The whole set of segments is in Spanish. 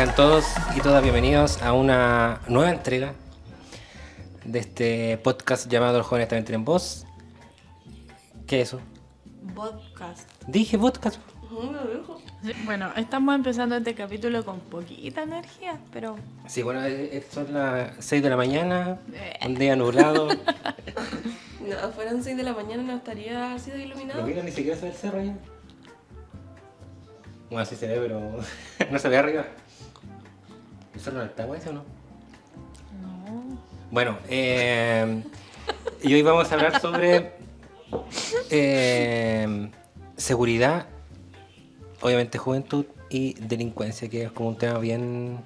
Sean todos y todas bienvenidos a una nueva entrega de este podcast llamado Los Jóvenes También Tienen Voz. ¿Qué es eso? Podcast. Dije podcast. Sí, bueno, estamos empezando este capítulo con poquita energía, pero... Sí, bueno, son las 6 de la mañana, un día nublado. No, fueran 6 de la mañana no estaría así de iluminado. No mira, ni siquiera se ve el cerro ya. Bueno, sí se ve, pero no se ve arriba. ¿El cerro no está, ese o no? No. Bueno, y hoy vamos a hablar sobre seguridad, obviamente juventud y delincuencia, que es como un tema bien,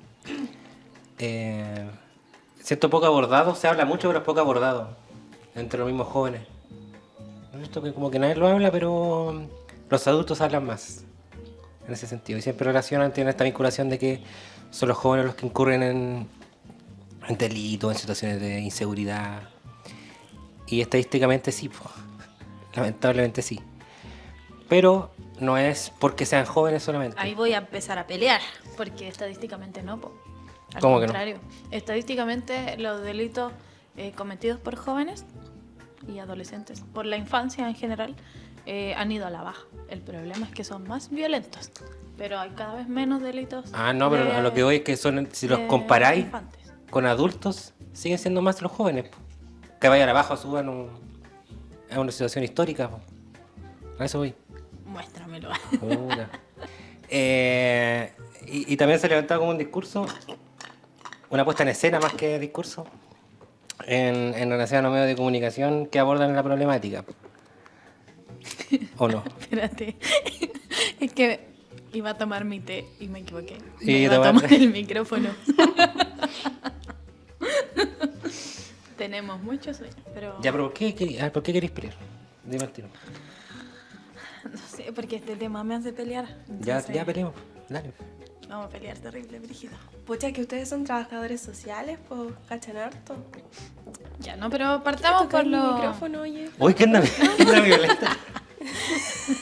siento poco abordado, se habla mucho pero es poco abordado entre los mismos jóvenes. Esto que como que nadie lo habla, pero los adultos hablan más en ese sentido y siempre relacionan, tienen esta vinculación de que son los jóvenes los que incurren en delitos, en situaciones de inseguridad. Y estadísticamente sí, po. Lamentablemente sí. Pero no es porque sean jóvenes solamente. Ahí voy a empezar a pelear, porque estadísticamente no, po. Al ¿Cómo que no? contrario, estadísticamente los delitos cometidos por jóvenes y adolescentes, por la infancia en general, han ido a la baja. El problema es que son más violentos, pero hay cada vez menos delitos. Ah, no, pero a lo que voy es que son, si los de comparáis infantes. con adultos, siguen siendo más los jóvenes, po. Que vayan abajo, suban a una situación histórica, po. A eso voy. Muéstramelo. Puta. Y también se levantaba como un discurso, una puesta en escena más que discurso, en relación a los medios de comunicación que abordan la problemática. ¿O no? Espérate. Es que iba a tomar mi té y me equivoqué. Y Me iba a tomaste. tomar el micrófono. Tenemos mucho sueño, pero... Ya, pero ¿por qué queréis pelear? Dime al tiro. No sé, porque este tema me hace pelear. Ya Entonces, peleemos, dale. Vamos a pelear terrible, Brígido. Pucha, que ustedes son trabajadores sociales, pues cachan harto. Ya, no, pero partamos por el lo... micrófono, oye. Uy, ¿qué anda violenta?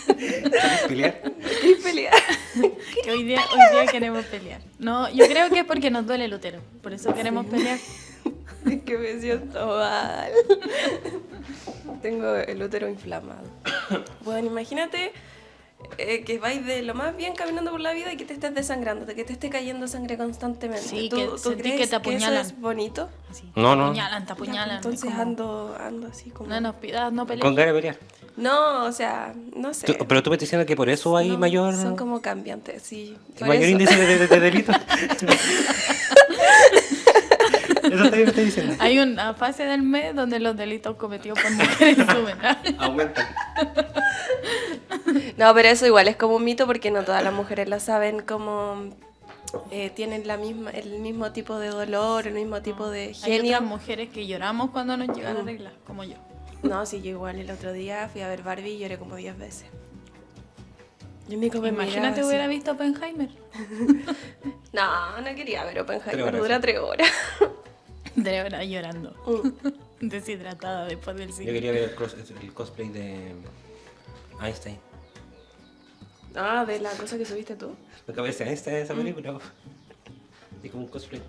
¿Quieres pelear? ¿Quieres pelear? Que hoy día queremos pelear. No, yo creo que es porque nos duele el útero. Por eso queremos pelear. Es que me siento mal. Tengo el útero inflamado. Bueno, imagínate que vais de lo más bien caminando por la vida y que te estés desangrando, que te esté cayendo sangre constantemente. Sí, ¿Tú, que tú sentí crees que te apuñalan. eso es bonito? Así, No, no. Te apuñalan. Entonces como, ando así como... No nos pidas, no pelees. Con ganas de pelear. No, o sea, no sé. Pero tú me estás diciendo que por eso hay No, mayor... Son como cambiantes, sí. Por mayor eso. índice de delitos. Eso me estás diciendo. Hay una fase del mes donde los delitos cometidos por mujeres suben. Aumentan. No, pero eso igual es como un mito porque no todas las mujeres lo saben, como tienen el mismo tipo de dolor, el mismo tipo de Hay genio. otras mujeres que lloramos cuando nos llegan a reglas, como yo. No, sí, yo igual el otro día fui a ver Barbie y lloré como 10 veces. Yo me como Imagínate hubiera visto Oppenheimer. No, no quería ver 3 Oppenheimer, horas. dura 3 horas. De verdad llorando. Deshidratada después del Yo cine. quería ver el cosplay de Einstein. Ah, de la cosa que subiste tú. Me acabo de decir Einstein en esa película. Y como un cosplay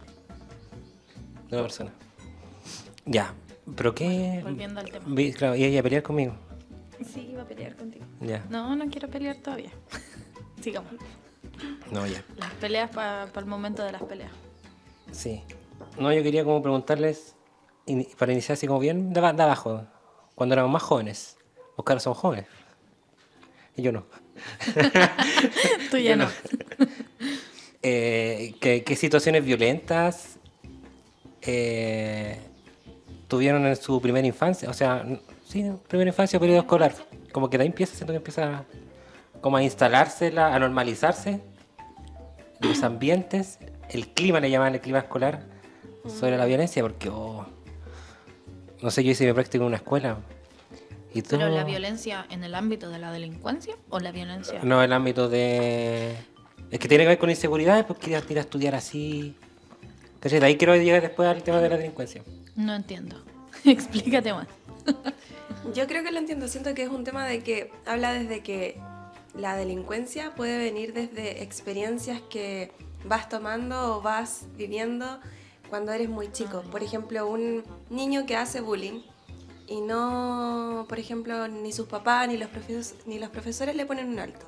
de una persona. Ya, pero ¿qué? Volviendo al tema. Claro, iba a pelear conmigo. Sí, iba a pelear contigo. Ya, No, no quiero pelear todavía. Sigamos. no, ya. Las peleas para el momento de las peleas. Sí. No, yo quería como preguntarles, para iniciar así como bien de abajo, cuando éramos más jóvenes. Vos claro son jóvenes. Y yo no. Tú ya no. ¿Qué situaciones violentas tuvieron en su primera infancia? O sea, sí, primera infancia o periodo escolar. Como que de ahí siento que empieza como a instalarse, a normalizarse los ambientes, el clima, le llaman el clima escolar, sobre la violencia, porque, no sé, yo hice mi práctica en una escuela. Y todo, ¿Pero la violencia en el ámbito de la delincuencia o la violencia? no, el ámbito de... Es que tiene que ver con inseguridades, porque ir a estudiar así... Entonces, de ahí quiero llegar después al tema de la delincuencia. No entiendo. Explícate más. Yo creo que lo entiendo. Siento que es un tema de que habla desde que la delincuencia puede venir desde experiencias que vas tomando o vas viviendo cuando eres muy chico. Por ejemplo, un niño que hace bullying y no, por ejemplo, ni sus papás ni los profesores le ponen un alto.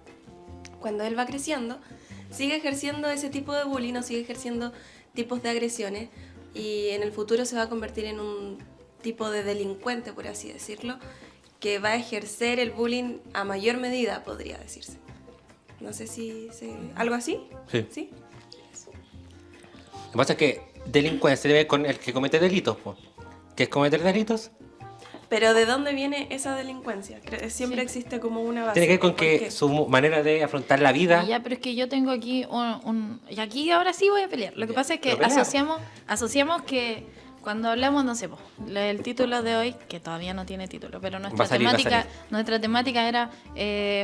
Cuando él va creciendo, sigue ejerciendo ese tipo de bullying o sigue ejerciendo tipos de agresiones y en el futuro se va a convertir en un tipo de delincuente, por así decirlo, que va a ejercer el bullying a mayor medida, podría decirse. No sé si... ¿Algo así? Sí. Lo que pasa es que delincuencia se debe con el que comete delitos, po. ¿Qué es cometer delitos? Pero ¿de dónde viene esa delincuencia? Siempre Sí. existe como una base. Tiene que ver con ¿Por que qué? su manera de afrontar la vida... Ya, pero es que yo tengo aquí y aquí ahora sí voy a pelear. Lo que pasa es que Pero pelea. asociamos que cuando hablamos, no sé, po, el título de hoy, que todavía no tiene título, pero Va a salir. nuestra temática era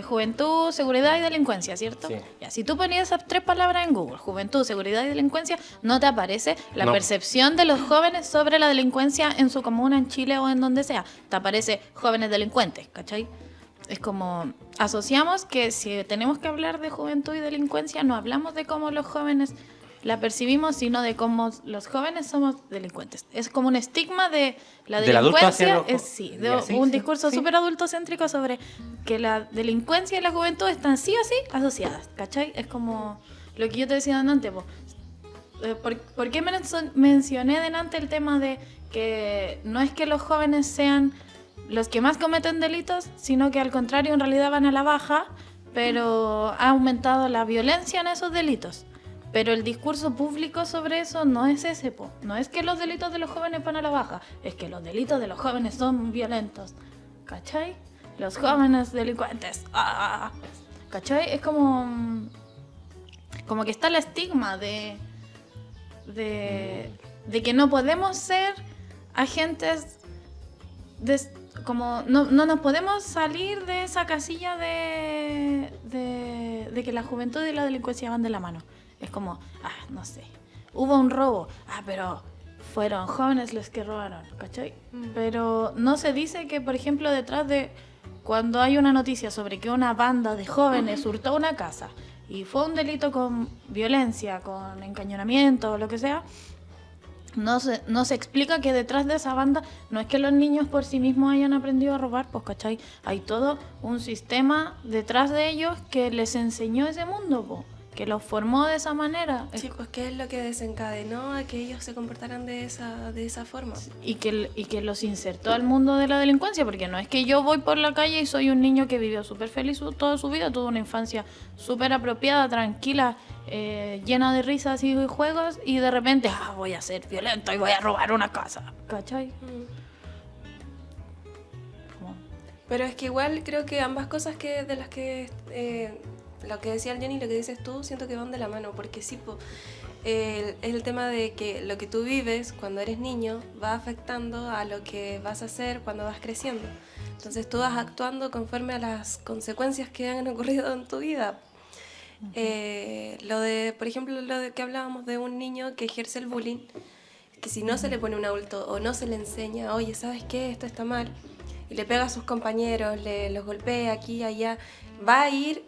juventud, seguridad y delincuencia, ¿cierto? Sí. Ya, si tú ponías esas 3 palabras en Google, juventud, seguridad y delincuencia, no te aparece la No. percepción de los jóvenes sobre la delincuencia en su comuna, en Chile o en donde sea. Te aparece jóvenes delincuentes, ¿cachai? Es como, asociamos que si tenemos que hablar de juventud y delincuencia, no hablamos de cómo los jóvenes la percibimos, sino de cómo los jóvenes somos delincuentes. Es como un estigma de la Del adulto hacia delincuencia, los sí, y de así, un sí, discurso sí. súper adultocéntrico sobre que la delincuencia y la juventud están sí o sí asociadas, ¿cachai? Es como lo que yo te decía antes, po. ¿Por qué mencioné delante el tema de que no es que los jóvenes sean los que más cometen delitos, sino que al contrario en realidad van a la baja, pero ha aumentado la violencia en esos delitos? Pero el discurso público sobre eso no es ese, po. No es que los delitos de los jóvenes van a la baja, es que los delitos de los jóvenes son violentos, ¿cachai? Los jóvenes delincuentes, ¡ah! ¿Cachai? Es como que está el estigma de que no podemos ser agentes como no nos podemos salir de esa casilla de que la juventud y la delincuencia van de la mano. Es como, no sé, hubo un robo, pero fueron jóvenes los que robaron, ¿cachai? Pero no se dice que, por ejemplo, detrás de cuando hay una noticia sobre que una banda de jóvenes hurtó una casa y fue un delito con violencia, con encañonamiento o lo que sea, no se explica que detrás de esa banda no es que los niños por sí mismos hayan aprendido a robar, pues, ¿cachai? Hay todo un sistema detrás de ellos que les enseñó ese mundo, pues, que los formó de esa manera. Sí, pues ¿qué es lo que desencadenó a que ellos se comportaran de esa forma? Y que los insertó al mundo de la delincuencia, porque no es que yo voy por la calle y soy un niño que vivió súper feliz toda su vida, tuvo una infancia súper apropiada, tranquila, llena de risas y juegos, y de repente, voy a ser violento y voy a robar una casa, ¿cachai? Como- Pero es que igual creo que ambas cosas de las que lo que decía el Johnny y lo que dices tú, siento que van de la mano, porque sí, es el tema de que lo que tú vives cuando eres niño va afectando a lo que vas a hacer cuando vas creciendo. Entonces tú vas actuando conforme a las consecuencias que han ocurrido en tu vida. Por ejemplo, lo de que hablábamos de un niño que ejerce el bullying, que si no se le pone un adulto o no se le enseña, oye, ¿sabes qué? Esto está mal, y le pega a sus compañeros, los golpea aquí y allá, va a ir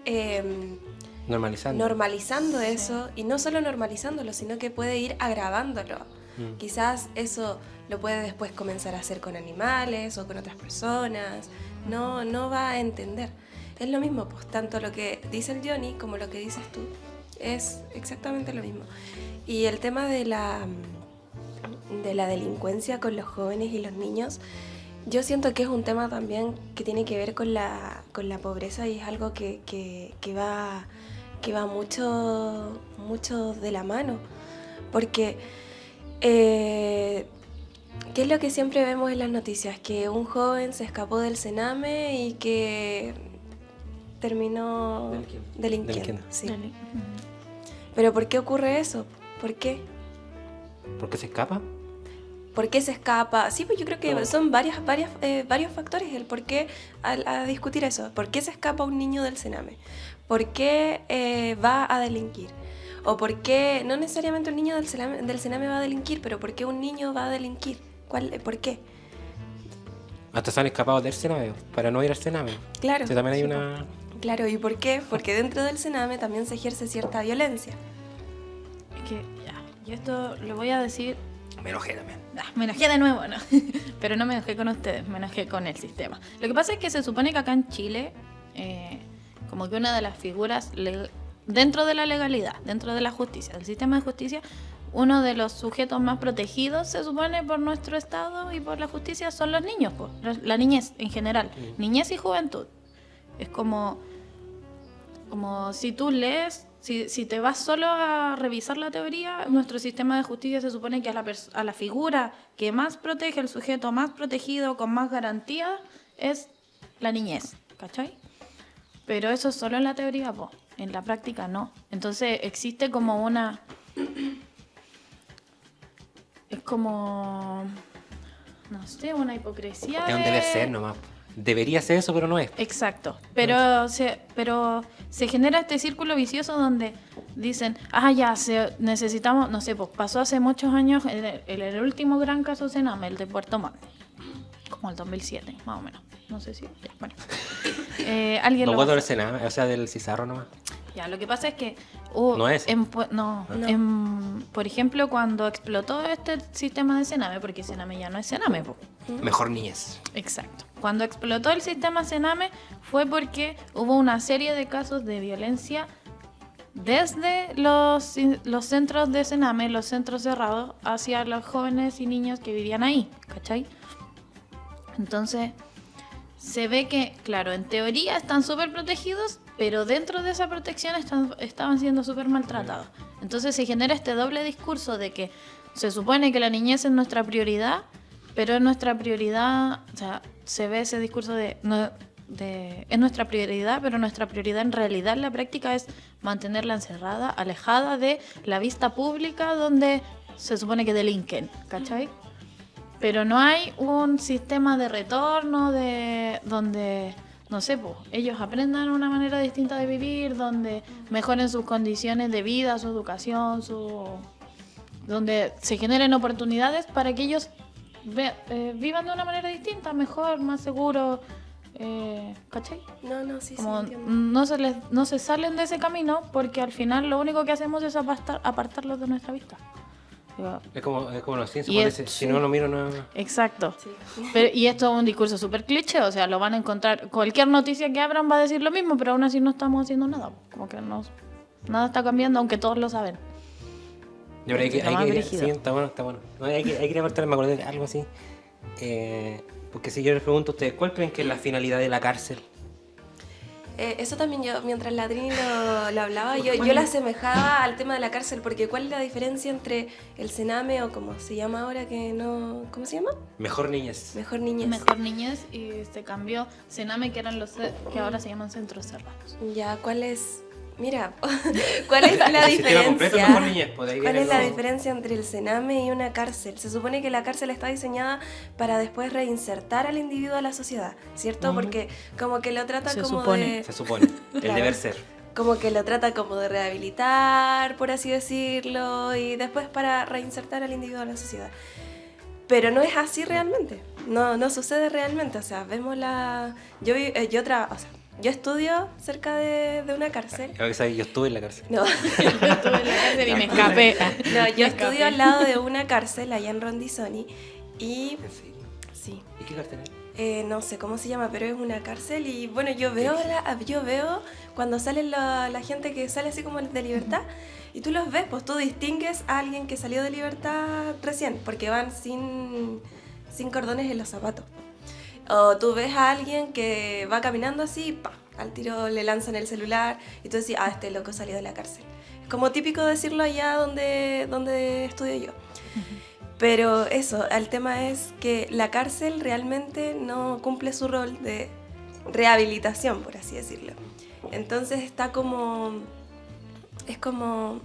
normalizando eso, y no solo normalizándolo, sino que puede ir agravándolo. Quizás eso lo puede después comenzar a hacer con animales o con otras personas, no va a entender. Es lo mismo, pues tanto lo que dice el Johnny como lo que dices tú, es exactamente lo mismo. Y el tema de la delincuencia con los jóvenes y los niños, yo siento que es un tema también que tiene que ver con la pobreza, y es algo que va mucho de la mano. Porque, ¿qué es lo que siempre vemos en las noticias? Que un joven se escapó del Sename y que terminó delinquiendo. Sí. Pero ¿por qué ocurre eso? ¿Por qué? ¿Por qué se escapa? ¿Por qué se escapa? Sí, pues yo creo que son varios factores el por qué a discutir eso. ¿Por qué se escapa un niño del Sename? ¿Por qué va a delinquir? ¿O por qué, no necesariamente un niño del Sename va a delinquir, pero por qué un niño va a delinquir? ¿Por qué? Hasta se han escapado del Sename, para no ir al Sename. Claro. Sí, también hay Sí, una... Claro, ¿y por qué? Porque dentro del Sename también se ejerce cierta violencia. que, ya, y esto lo voy a decir, Me enojé también. me enojé de nuevo, ¿no? Pero no me enojé con ustedes, me enojé con el sistema. Lo que pasa es que se supone que acá en Chile, como que una de las figuras dentro de la legalidad, dentro de la justicia, del sistema de justicia, uno de los sujetos más protegidos, se supone, por nuestro Estado y por la justicia, son los niños, po, la niñez en general, niñez y juventud. Es como si tú lees, si te vas solo a revisar la teoría, nuestro sistema de justicia se supone que a la figura que más protege, el sujeto más protegido, con más garantía, es la niñez, ¿cachai? Pero eso es solo en la teoría, po. En la práctica no. Entonces existe como una... Es como... No sé, una hipocresía. Es un deber ser nomás. Debería ser eso, pero no es. Exacto. Pero se genera este círculo vicioso donde dicen, necesitamos, no sé, pues pasó hace muchos años el último gran caso Sename, el de Puerto Montt. Como el 2007, más o menos. No sé si... Bueno. Alguien No lo puedo va a del Sename, o sea, del Cizarro nomás. Ya, lo que pasa es que No es. por ejemplo, cuando explotó este sistema de Sename, porque Sename ya no es Sename, po. Mejor niñez. Exacto. Cuando explotó el sistema Sename fue porque hubo una serie de casos de violencia desde los centros de Sename, los centros cerrados, hacia los jóvenes y niños que vivían ahí, ¿cachai? Entonces, se ve que, claro, en teoría están súper protegidos, pero dentro de esa protección estaban siendo súper maltratados. Entonces se genera este doble discurso de que se supone que la niñez es nuestra prioridad, pero es nuestra prioridad, o sea, se ve ese discurso es nuestra prioridad, pero nuestra prioridad en realidad en la práctica es mantenerla encerrada, alejada de la vista pública donde se supone que delinquen, ¿cachai? Pero no hay un sistema de retorno donde, no sé, pues, ellos aprendan una manera distinta de vivir, donde mejoren sus condiciones de vida, su educación, donde se generen oportunidades para que ellos vivan de una manera distinta, mejor, más seguro, ¿cachai? No, sí, Como entiendo. no se salen de ese camino porque al final lo único que hacemos es apartarlos de nuestra vista. Es como los ciencias, Y parece. Si no lo miro, no. Exacto. Sí. Y esto es un discurso súper cliché, o sea, lo van a encontrar, cualquier noticia que abran va a decir lo mismo, pero aún así no estamos haciendo nada, como que nada está cambiando, aunque todos lo saben. Y ahora Está más brígido. sí, está bueno. No, hay que aportar, me acordé de algo así. Porque si yo les pregunto a ustedes, ¿cuál creen que es la finalidad de la cárcel? Eso también yo, mientras la Trini lo hablaba, yo la asemejaba al tema de la cárcel, porque ¿cuál es la diferencia entre el Sename o como se llama ahora que no... ¿Cómo se llama? Mejor niñez. Mejor niñez. Mejor niñez y se cambió Sename, que eran que ahora se llaman centros cerrados. Ya, ¿cuál es...? Mira, ¿cuál es la El sistema completo es diferencia? mejor niñez, pues, de ahí ¿Cuál viene es la lo- diferencia entre el Sename y una cárcel? Se supone que la cárcel está diseñada para después reinsertar al individuo a la sociedad, ¿cierto? Porque como que lo trata Se como supone. de... Se supone, el Claro. deber ser. Como que lo trata como de rehabilitar, por así decirlo, y después para reinsertar al individuo a la sociedad. Pero no es así realmente, no sucede realmente, o sea, vemos la... Yo estudio cerca de una cárcel. Creo que sabes, yo estuve en la cárcel. No, Estuve en la cárcel y me escapé. no, yo estudio al lado de una cárcel allá en Rondizoni y... ¿En serio? Sí. ¿Y qué cárcel es? No sé cómo se llama, pero es una cárcel y bueno, yo veo cuando sale la gente que sale así como de libertad y tú los ves, pues tú distingues a alguien que salió de libertad recién, porque van sin cordones en los zapatos. O tú ves a alguien que va caminando así, ¡pah! Al tiro le lanzan el celular y tú decís, este loco salió de la cárcel. Es como típico decirlo allá donde estudio yo. Pero eso, el tema es que la cárcel realmente no cumple su rol de rehabilitación, por así decirlo. Entonces es como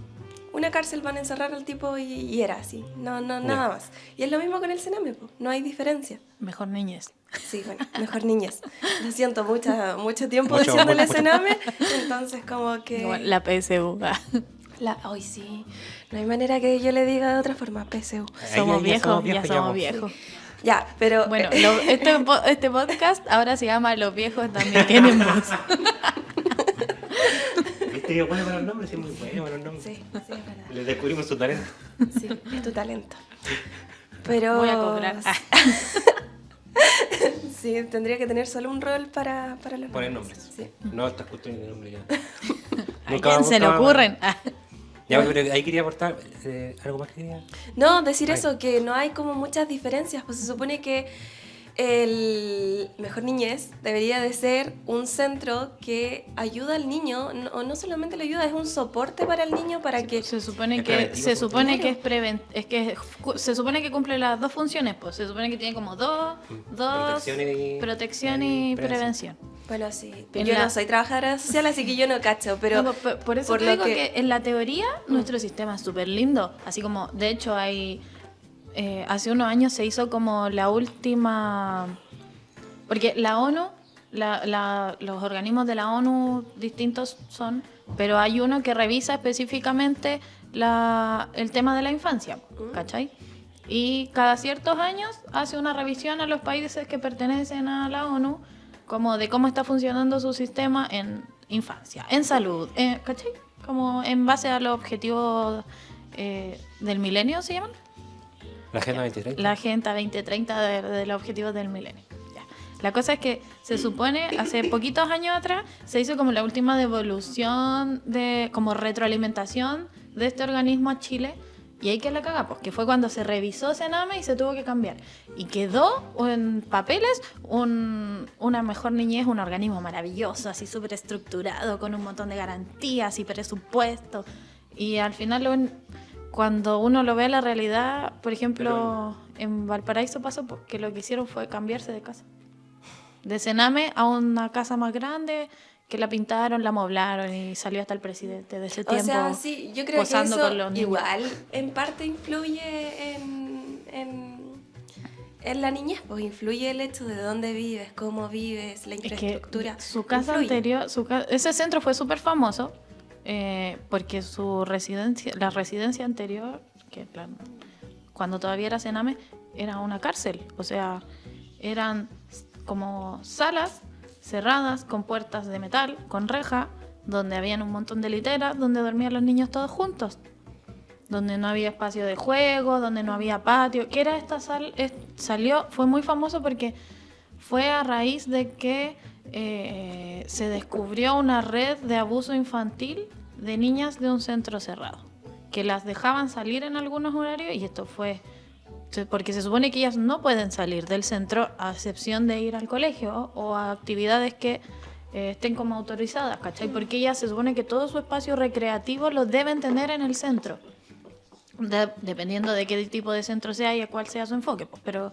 una cárcel, van a encerrar al tipo y era así, nada más. Y es lo mismo con el Sename, po, no hay diferencia. Mejor niñez. Sí, bueno, mejor niñez. Lo siento, mucho tiempo diciéndole Sename, entonces como que... Igual, la PSU. Ay, sí, no hay manera que yo le diga de otra forma, PSU. Somos ya somos viejos, ya somos viejos. Ya, pero... Bueno, este podcast ahora se llama Los viejos también tienen voz. Este es bueno para los nombres, sí, muy bueno para los nombres. Sí, sí, es verdad. Le descubrimos su talento. Sí, es tu talento. Pero... Voy a cobrar. Sí, tendría que tener solo un rol para los Poner nombres. Sí. No, estas cuestiones de nombre ya. ¿A quién se le ocurren? Ya, pero ahí quería aportar algo más que quería. No, decir Ay. eso, que no hay como muchas diferencias, pues se supone que el Mejor Niñez debería de ser un centro que ayuda al niño, o no solamente le ayuda, es un soporte para el niño para que... Se supone Es que preventivo, se supone sobre que es se supone que cumple las dos funciones, pues se supone que tiene como dos protección y prevención. Bueno, sí, En yo la- no soy trabajadora social, así que yo no cacho, pero... No, por eso por te lo digo que- que en la teoría nuestro sistema es súper lindo, así como de hecho hay hace unos años se hizo como la última, porque la ONU, los organismos de la ONU distintos son, pero hay uno que revisa específicamente el tema de la infancia, ¿cachai? Y cada ciertos años hace una revisión a los países que pertenecen a la ONU, como de cómo está funcionando su sistema en infancia, en salud, ¿cachai? Como en base a los objetivos del milenio, ¿se llaman? La Agenda 2030. La Agenda 2030 de los objetivos del milenio. Ya. La cosa es que se supone, hace poquitos años atrás, se hizo como la última devolución, como retroalimentación de este organismo a Chile. Y ahí que la caga, pues, que fue cuando se revisó Sename y se tuvo que cambiar. Y quedó en papeles una Mejor Niñez, un organismo maravilloso, así súper estructurado, con un montón de garantías y presupuestos. Y al final, cuando uno lo ve en la realidad, por ejemplo, en Valparaíso pasó, pues, que lo que hicieron fue cambiarse de casa. De Sename a una casa más grande, que la pintaron, la amoblaron y salió hasta el presidente de ese O tiempo. sea, sí, yo creo que posando eso con los niños. igual en parte influye en la niñez, pues influye el hecho de dónde vives, cómo vives, la Es que infraestructura. su casa influye. anterior, ese centro fue súper famoso porque la residencia anterior, que en plan, cuando todavía era Sename, era una cárcel. O sea, eran como salas cerradas con puertas de metal, con reja, donde habían un montón de literas, donde dormían los niños todos juntos. Donde no había espacio de juego, donde no había patio. ¿Qué era esta sala? Fue muy famoso porque fue a raíz de que se descubrió una red de abuso infantil de niñas de un centro cerrado, que las dejaban salir en algunos horarios, y esto fue porque se supone que ellas no pueden salir del centro a excepción de ir al colegio o a actividades que estén como autorizadas, ¿cachai? Porque ellas se supone que todo su espacio recreativo lo deben tener en el centro. Dependiendo de qué tipo de centro sea y a cuál sea su enfoque, pues. Pero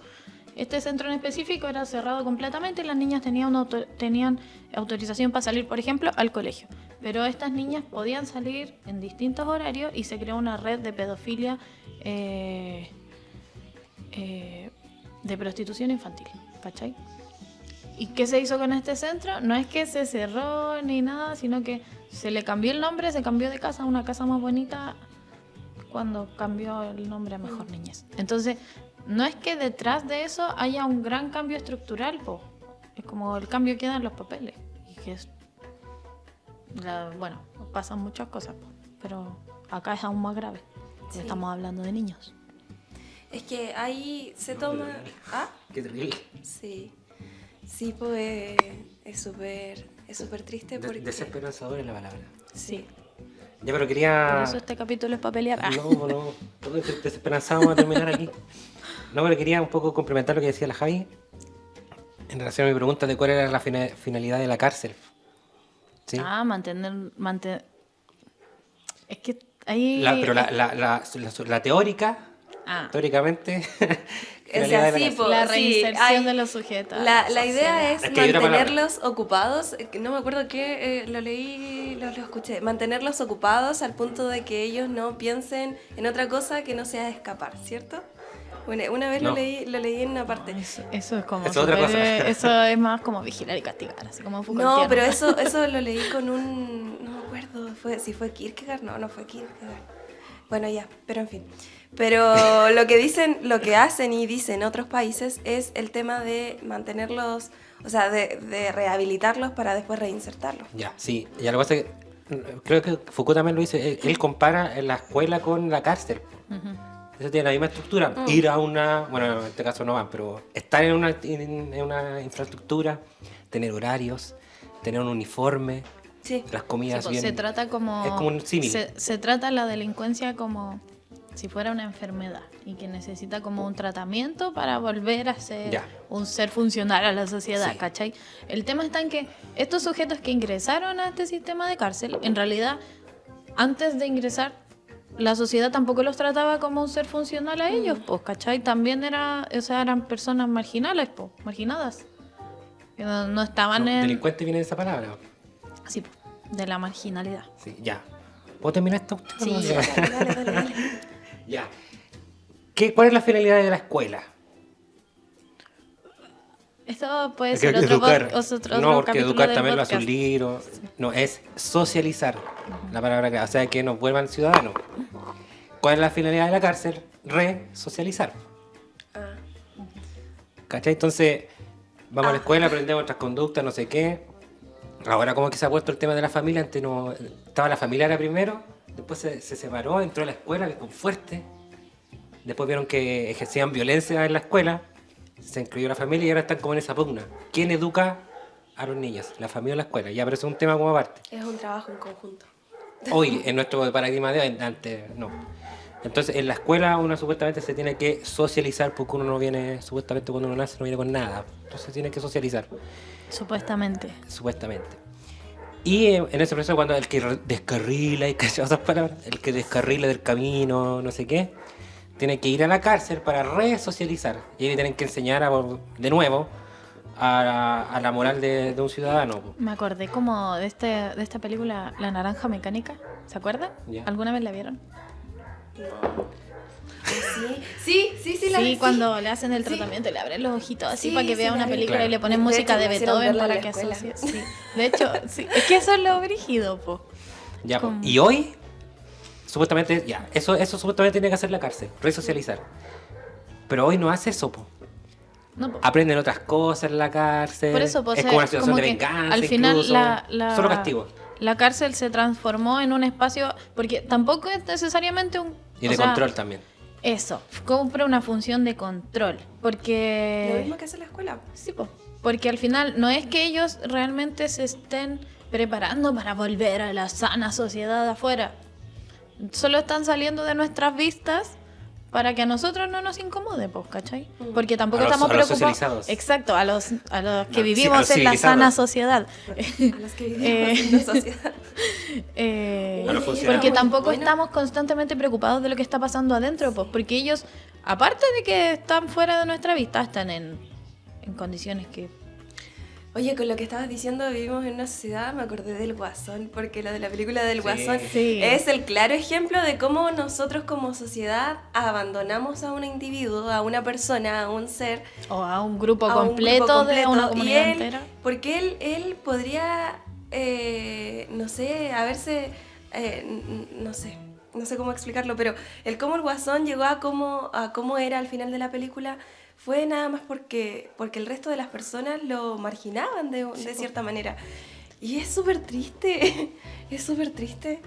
este centro en específico era cerrado completamente y las niñas tenían autorización para salir, por ejemplo, al colegio. Pero estas niñas podían salir en distintos horarios y se creó una red de pedofilia, de prostitución infantil, ¿cachai? ¿Y qué se hizo con este centro? No es que se cerró ni nada, sino que se le cambió el nombre, se cambió de casa a una casa más bonita cuando cambió el nombre a Mejor Niñez. Entonces, no es que detrás de eso haya un gran cambio estructural, po. Es como el cambio queda en los papeles. Y que bueno, pasan muchas cosas, po. Pero acá es aún más grave. Sí. Estamos hablando de niños. Es que ahí se toma... ¿Ah? Qué terrible. Sí. Sí, pues es súper triste porque... Desesperanzador es la palabra. Sí. Ya, pero quería... Por eso este capítulo es para pelear. No, todo desesperanzado, vamos a terminar aquí. No, pero quería un poco complementar lo que decía la Javi en relación a mi pregunta de cuál era la finalidad de la cárcel. ¿Sí? Mantener... Es que ahí... Pero la teórica, teóricamente, O sea, sí, cárcel. la sí, reinserción hay- de los sujetos. La idea es Es que hay otra mantenerlos ocupados, no me acuerdo qué, lo leí, lo escuché, mantenerlos ocupados al punto de que ellos no piensen en otra cosa que no sea escapar, ¿cierto? Bueno, una vez No. lo leí en una parte. Eso es como... Es otra súper, cosa. eso es más como vigilar y castigar, así como Foucaultiano. No, pero eso lo leí con no me acuerdo, si fue Kierkegaard, no fue Kierkegaard. Bueno, ya, pero en fin. Pero lo que hacen y dicen otros países es el tema de mantenerlos, o sea, de rehabilitarlos para después reinsertarlos. Ya, sí. Ya lo que pasa es que creo que Foucault también lo dice, él compara la escuela con la cárcel. Eso tiene la misma estructura. Ir a una, bueno, en este caso no van, pero estar en una infraestructura, tener horarios, tener un uniforme, Sí. las comidas Sí, pues, bien. se trata como... Es como un símil. Se trata la delincuencia como si fuera una enfermedad y que necesita como un tratamiento para volver a ser Ya. un ser funcional a la sociedad, Sí. ¿cachai? El tema está en que estos sujetos que ingresaron a este sistema de cárcel, en realidad, antes de ingresar, la sociedad tampoco los trataba como un ser funcional a ellos, pues, ¿cachai? También eran personas marginales, pues, marginadas. Que no estaban No, en... delincuente viene de esa palabra. Sí, de la marginalidad. Sí, ya. ¿Puedo terminar esto? Sí, Dale. Ya. ¿Cuál es la finalidad de la escuela? Esto puede Es ser que otro, educar. otro No, porque capítulo educar del también va a sus podcast. libros. No, es socializar. La palabra que, o sea, que nos vuelvan ciudadanos. ¿Cuál es la finalidad de la cárcel? Resocializar. Ah, ¿Cachai? Entonces, vamos a la escuela, aprendemos nuestras conductas, no sé qué. Ahora como que se ha puesto el tema de la familia, antes no... Estaba la familia era primero, después se separó, entró a la escuela con fuerte. Después vieron que ejercían violencia en la escuela, se incluyó la familia y ahora están como en esa pugna. ¿Quién educa a los niños? ¿La familia o la escuela? Ya, pero eso es un tema como aparte. es un trabajo en conjunto. Hoy, en nuestro paradigma de hoy, antes no. Entonces, en la escuela uno supuestamente se tiene que socializar porque uno no viene, supuestamente cuando uno nace no viene con nada. Entonces tiene que socializar, Supuestamente. supuestamente. Y en ese proceso cuando el que descarrila, y esas palabras, el que descarrila del camino, no sé qué, tiene que ir a la cárcel para resocializar. Y ahí tienen que enseñar de nuevo a la moral de un ciudadano. Po. Me acordé como de esta película La Naranja Mecánica. ¿Se acuerdan? Ya. ¿Alguna vez la vieron? Sí, la vi, sí. Cuando le hacen el Sí. tratamiento, le abren los ojitos así Sí, para que sí, vea la una vi. película Claro. y le ponen De música hecho, de me hicieron Beethoven verla en para la que escuela. asocie. Sí. De hecho, sí. Es que eso es lo brígido, po. Ya, po. Como- Y hoy, supuestamente, ya, eso supuestamente tiene que hacer la cárcel, resocializar. Pero hoy no hace eso, po. No, po. Aprenden otras cosas en la cárcel. Por eso, pues, es como una situación de que venganza. al final incluso. Solo castigo. la cárcel se transformó en un espacio, porque tampoco es necesariamente un... Y o de sea, control también. Eso, cumple una función de control, Lo porque... mismo que hace la escuela. Sí, po. Porque al final no es que ellos realmente se estén preparando para volver a la sana sociedad de afuera. Solo están saliendo de nuestras vistas para que a nosotros no nos incomode, pues, ¿cachai? Porque tampoco A los- estamos a los preocupados. socializados. Exacto, a los que No, sí, a vivimos los en la civilizados. sana sociedad. A los que vivimos en la sociedad. A los funcionarios. Porque Muy tampoco bueno. estamos constantemente preocupados de lo que está pasando adentro, pues, porque ellos, aparte de que están fuera de nuestra vista, están en condiciones que... Oye, con lo que estabas diciendo, vivimos en una sociedad, me acordé del Guasón, porque lo de la película del Guasón Sí. es el claro ejemplo de cómo nosotros como sociedad abandonamos a un individuo, a una persona, a un ser, O a un grupo a un completo, grupo de completo. una Y comunidad él- entera. Porque él podría, no sé, haberse, no sé cómo explicarlo, pero el cómo el Guasón llegó a cómo era al final de la película fue nada más porque el resto de las personas lo marginaban de cierta manera. Y es súper triste, es súper triste.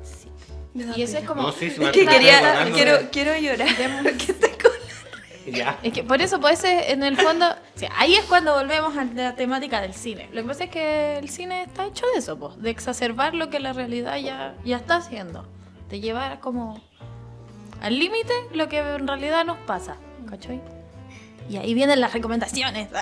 Sí, me da Y eso es pena. como... No, sí, sí, Es que Estoy acordando de- quiero llorar porque tengo Ya. Es que por eso, pues en el fondo, o sea, ahí es cuando volvemos a la temática del cine. Lo que pasa es que el cine está hecho de eso, pues, de exacerbar lo que la realidad ya está haciendo. De llevar como al límite lo que en realidad nos pasa, ¿cachai? Y ahí vienen las recomendaciones. No,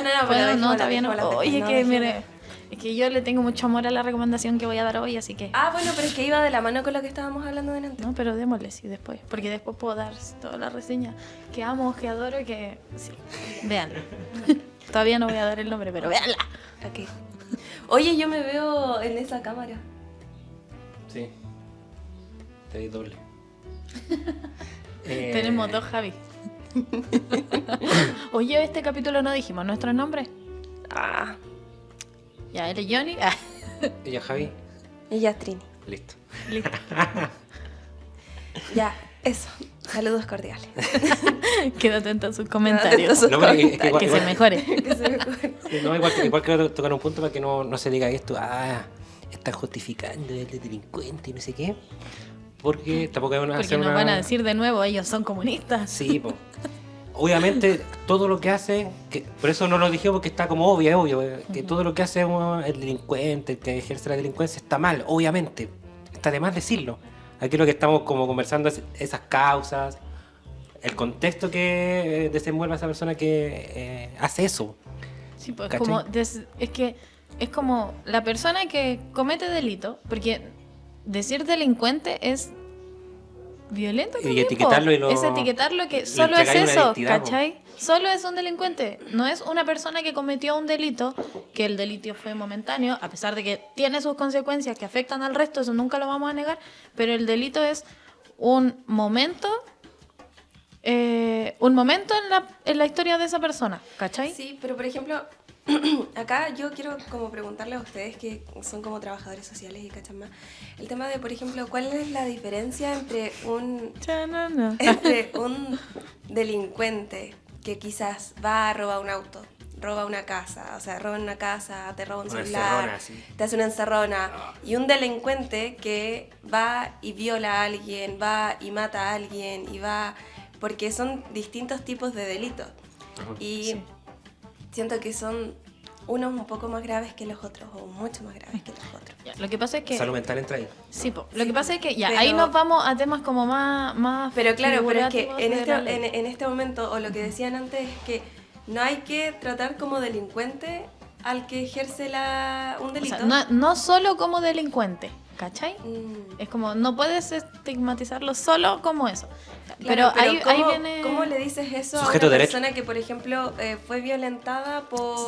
Bueno, pero no, está bien. dejémosla, Oye, no, que dejémosla. mire, es que yo le tengo mucho amor a la recomendación que voy a dar hoy, así que... Ah, bueno, pero es que iba de la mano con lo que estábamos hablando delante. No, pero démosle, sí, después. Porque después puedo dar toda la reseña que amo, que adoro y que... Sí, véanla. Todavía no voy a dar el nombre, pero véanla. Ok. Oye, yo me veo en esa cámara. Sí. Te di doble. Tenemos dos Javi. Oye, este capítulo no dijimos nuestro nombre. Ah, Ya, él es Johnny. Ah, Ella Javi. ella es Trini. Listo. listo. Ya, eso. Saludos cordiales. Quedo atento a sus comentarios. Sus No, pero es que comentarios. Que se mejore. Que se mejore. Sí, no, igual quiero tocar un punto para que no se diga esto, están justificando el delincuente y no sé qué. Porque tampoco es una... Porque hacer nos una- van a decir de nuevo, ellos son comunistas. Sí, po. Obviamente todo lo que hace, por eso no lo dije porque está como obvio, que todo lo que hace el delincuente, el que ejerce la delincuencia está mal, obviamente. Está de más decirlo. Aquí lo que estamos como conversando es esas causas, el contexto que desenvuelve esa persona que hace eso. Sí, pues ¿Cachai? es que es como la persona que comete delito, porque decir delincuente es violento Y también, etiquetarlo y lo- es etiquetarlo que solo es entregáis una eso, identidad, po. ¿cachai? Solo es un delincuente, no es una persona que cometió un delito, que el delito fue momentáneo, a pesar de que tiene sus consecuencias que afectan al resto, eso nunca lo vamos a negar, pero el delito es un momento en la historia de esa persona, ¿cachai? Sí, pero por ejemplo, acá yo quiero como preguntarle a ustedes que son como trabajadores sociales y cachan más, el tema de, por ejemplo, ¿cuál es la diferencia entre un delincuente que quizás va a robar un auto, roba una casa, o sea, roba una casa, te roba un Una celular, encerrona, sí. te hace una encerrona, y un delincuente que va y viola a alguien, va y mata a alguien, y va... porque son distintos tipos de delitos. Y Sí. siento que son unos un poco más graves que los otros, o mucho más graves que los otros. Ya, lo que pasa es que... Salud mental entra ahí. Sí, po. Lo que pasa es que ya, Pero- ahí nos vamos a temas como más Pero claro, pero es que figurativos en de la ley. en este momento, o lo que decían antes, es que no hay que tratar como delincuente al que ejerce un O delito. sea, no solo como delincuente, ¿cachai? Mm. Es como, no puedes estigmatizarlo solo como eso. Claro, pero ahí ¿cómo, viene... ¿cómo le dices eso Sujeto a una derecho. persona que, por ejemplo, fue violentada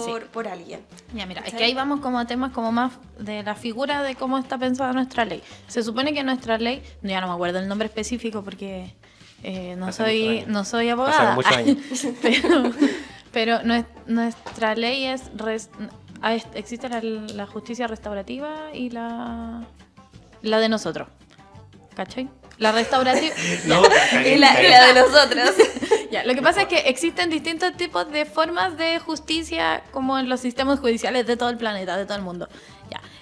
Sí. por alguien? Ya, mira, es ¿Cachai? que ahí vamos como a temas como más de la figura de cómo está pensada nuestra ley. Se supone que nuestra ley, ya no me acuerdo el nombre específico porque no Hace muchos años. no soy Pasaron abogada, muchos años. pero nuestra ley existe la justicia restaurativa y la de nosotros, ¿cachai? La restaurativa... No, Y la de nosotros. Ya, lo que pasa es que existen distintos tipos de formas de justicia como en los sistemas judiciales de todo el planeta, de todo el mundo.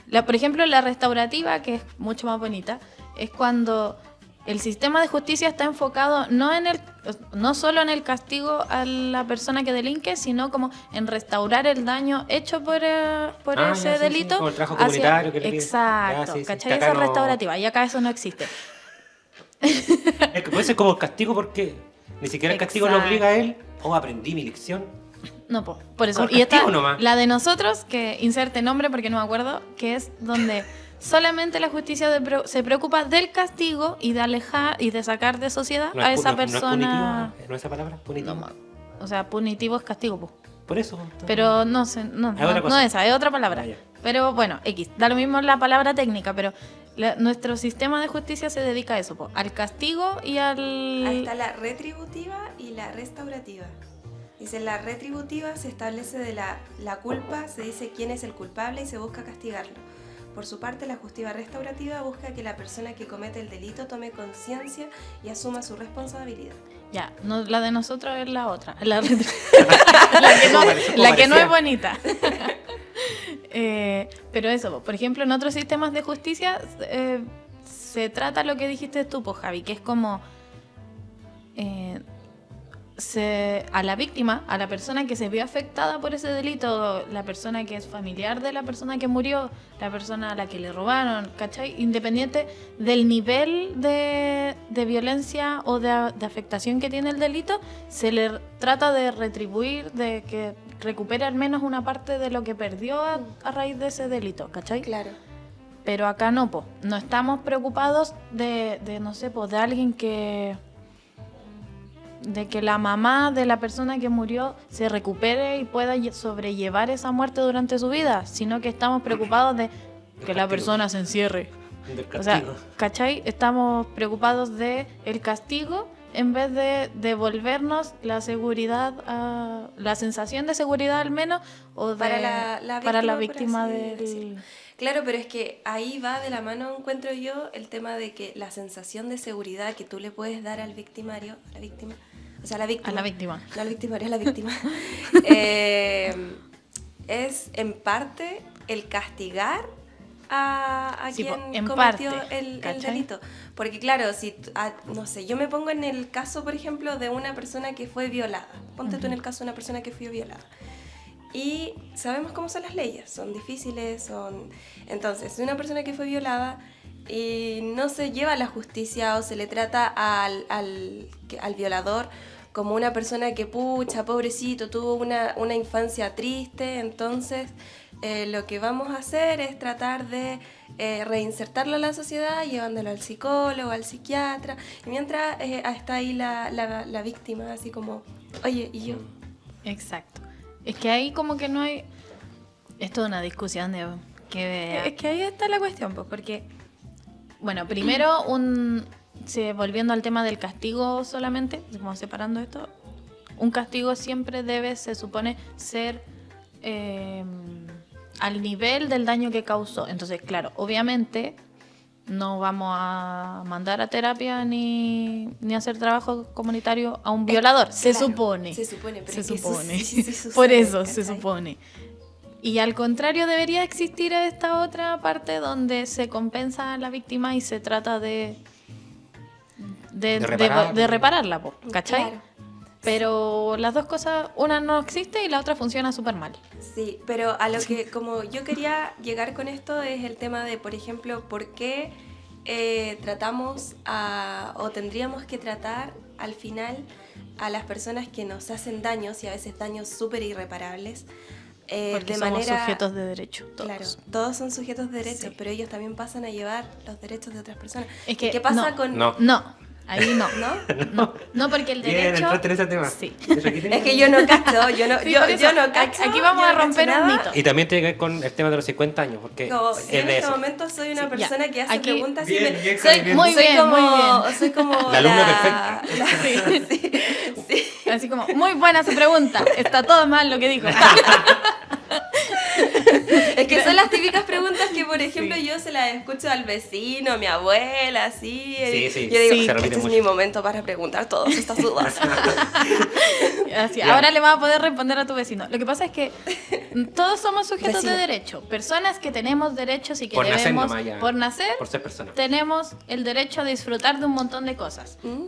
Ya. Por ejemplo, la restaurativa, que es mucho más bonita, es cuando el sistema de justicia está enfocado no solo en el castigo a la persona que delinque, sino como en restaurar el daño hecho por Ah, ese ya, sí, sí, delito. como el trabajo comunitario que le piden. Exacto, Ya, sí, sí. ¿cachai? Que acá Esa no- restaurativa, y acá eso no existe. Es que puede ser como el castigo porque ni siquiera el castigo lo Exacto. obliga a él. Aprendí mi lección. No, por eso. Con Y esta, castigo nomás. la de nosotros, que inserte nombre porque no me acuerdo, que es donde solamente la justicia se preocupa del castigo y de alejar y de sacar de sociedad No a es, esa no es persona. punitivo, ¿no es esa palabra? Punitivo. No, o sea, punitivo es castigo, pues. Por eso. entonces- Pero no sé, no otra cosa. esa, es otra palabra. Ah, ya. Pero bueno, X, da lo mismo la palabra técnica, pero nuestro sistema de justicia se dedica a eso, po, al castigo y al... Ahí está la retributiva y la restaurativa. Dice, la retributiva se establece de la culpa, se dice quién es el culpable y se busca castigarlo. Por su parte, la justicia restaurativa busca que la persona que comete el delito tome conciencia y asuma su responsabilidad. Ya, la de nosotros es la otra. La, Como la que no parecía. es bonita. Pero eso, por ejemplo, en otros sistemas de justicia se trata lo que dijiste tú, pues, Javi, que es como a la víctima, a la persona que se vio afectada por ese delito, la persona que es familiar de la persona que murió, la persona a la que le robaron, ¿cachai? Independiente del nivel de violencia o de afectación que tiene el delito, se le trata de retribuir, de que recupere al menos una parte de lo que perdió a raíz de ese delito, ¿cachai? Claro. Pero acá no, po. No estamos preocupados de no sé, po, de alguien de que la mamá de la persona que murió se recupere y pueda sobrellevar esa muerte durante su vida, sino que estamos preocupados de que la castigo. persona se encierre. Del O sea, castigo. ¿cachai? Estamos preocupados de el castigo en vez de devolvernos la seguridad, la sensación de seguridad al menos, o de, Para la para la víctima, víctima por así del... decirlo. Claro, pero es que ahí va de la mano, encuentro yo, el tema de que la sensación de seguridad que tú le puedes dar al victimario, a la víctima, o sea, a la víctima. A la víctima. No al victimario, a la víctima. Es en parte el castigar a Sí, quien en cometió parte, el ¿cachai? delito. Porque claro, si, no sé, yo me pongo en el caso, por ejemplo, de una persona que fue violada. Ponte tú en el caso de una persona que fue violada. Y sabemos cómo son las leyes, son difíciles, son... Entonces, si una persona que fue violada y no se lleva a la justicia o se le trata al violador como una persona que, pucha, pobrecito, tuvo una infancia triste, entonces lo que vamos a hacer es tratar de reinsertarlo a la sociedad, llevándolo al psicólogo, al psiquiatra, y mientras está ahí la víctima, así como, oye, ¿y yo? Exacto. Es que ahí como que no hay... Es toda una discusión de... Es que ahí está la cuestión, pues, porque... Bueno, primero volviendo al tema del castigo solamente, como separando esto, un castigo siempre debe, se supone, ser al nivel del daño que causó. Entonces, claro, obviamente no vamos a mandar a terapia ni hacer trabajo comunitario a un violador, se Claro, supone. Se supone, pero Se es que eso supone. sí sucede, Por eso se ¿cachai? supone. Y al contrario, debería existir esta otra parte donde se compensa a la víctima y se trata de repararla, po, ¿cachai? Claro. Pero las dos cosas, una no existe y la otra funciona súper mal. Sí, pero a lo que como yo quería llegar con esto es el tema de, por ejemplo, por qué tratamos o tendríamos que tratar al final a las personas que nos hacen daños y a veces daños súper irreparables. Porque De somos manera, sujetos de derecho, todos. Claro, todos son sujetos de derechos, Sí. pero ellos también pasan a llevar los derechos de otras personas. Es que ¿Qué pasa no, con...? No. No, ahí no. ¿No? No, porque el Bien, derecho... entraste en ese tema. Sí. Es que yo no cacho, yo no, Sí, yo, por eso, yo no cacho. aquí vamos yo a no cacho romper un nada. mito. Y también tiene que ver con el tema de los 50 años, porque Como, yo es en de este eso. momento soy una Sí, ya. persona que hace Aquí- preguntas Bien, y bien, soy, bien. Muy soy bien, como, muy bien. soy como La alumna perfecta. sí. Así como, muy buena su pregunta. Está todo mal lo que dijo. Es que son las típicas preguntas que, por ejemplo, Sí. yo se las escucho al vecino, a mi abuela, así. Sí, sí. Yo digo, Sí. Se este repite es mucho. mi momento para preguntar todas estas dudas. Así, Ya. ahora le vas a poder responder a tu vecino. Lo que pasa es que todos somos sujetos Vecino. de derecho. Personas que tenemos derechos y que Por nacer debemos, nomás ya. por nacer, Por ser persona. tenemos el derecho a disfrutar de un montón de cosas. ¿Mm?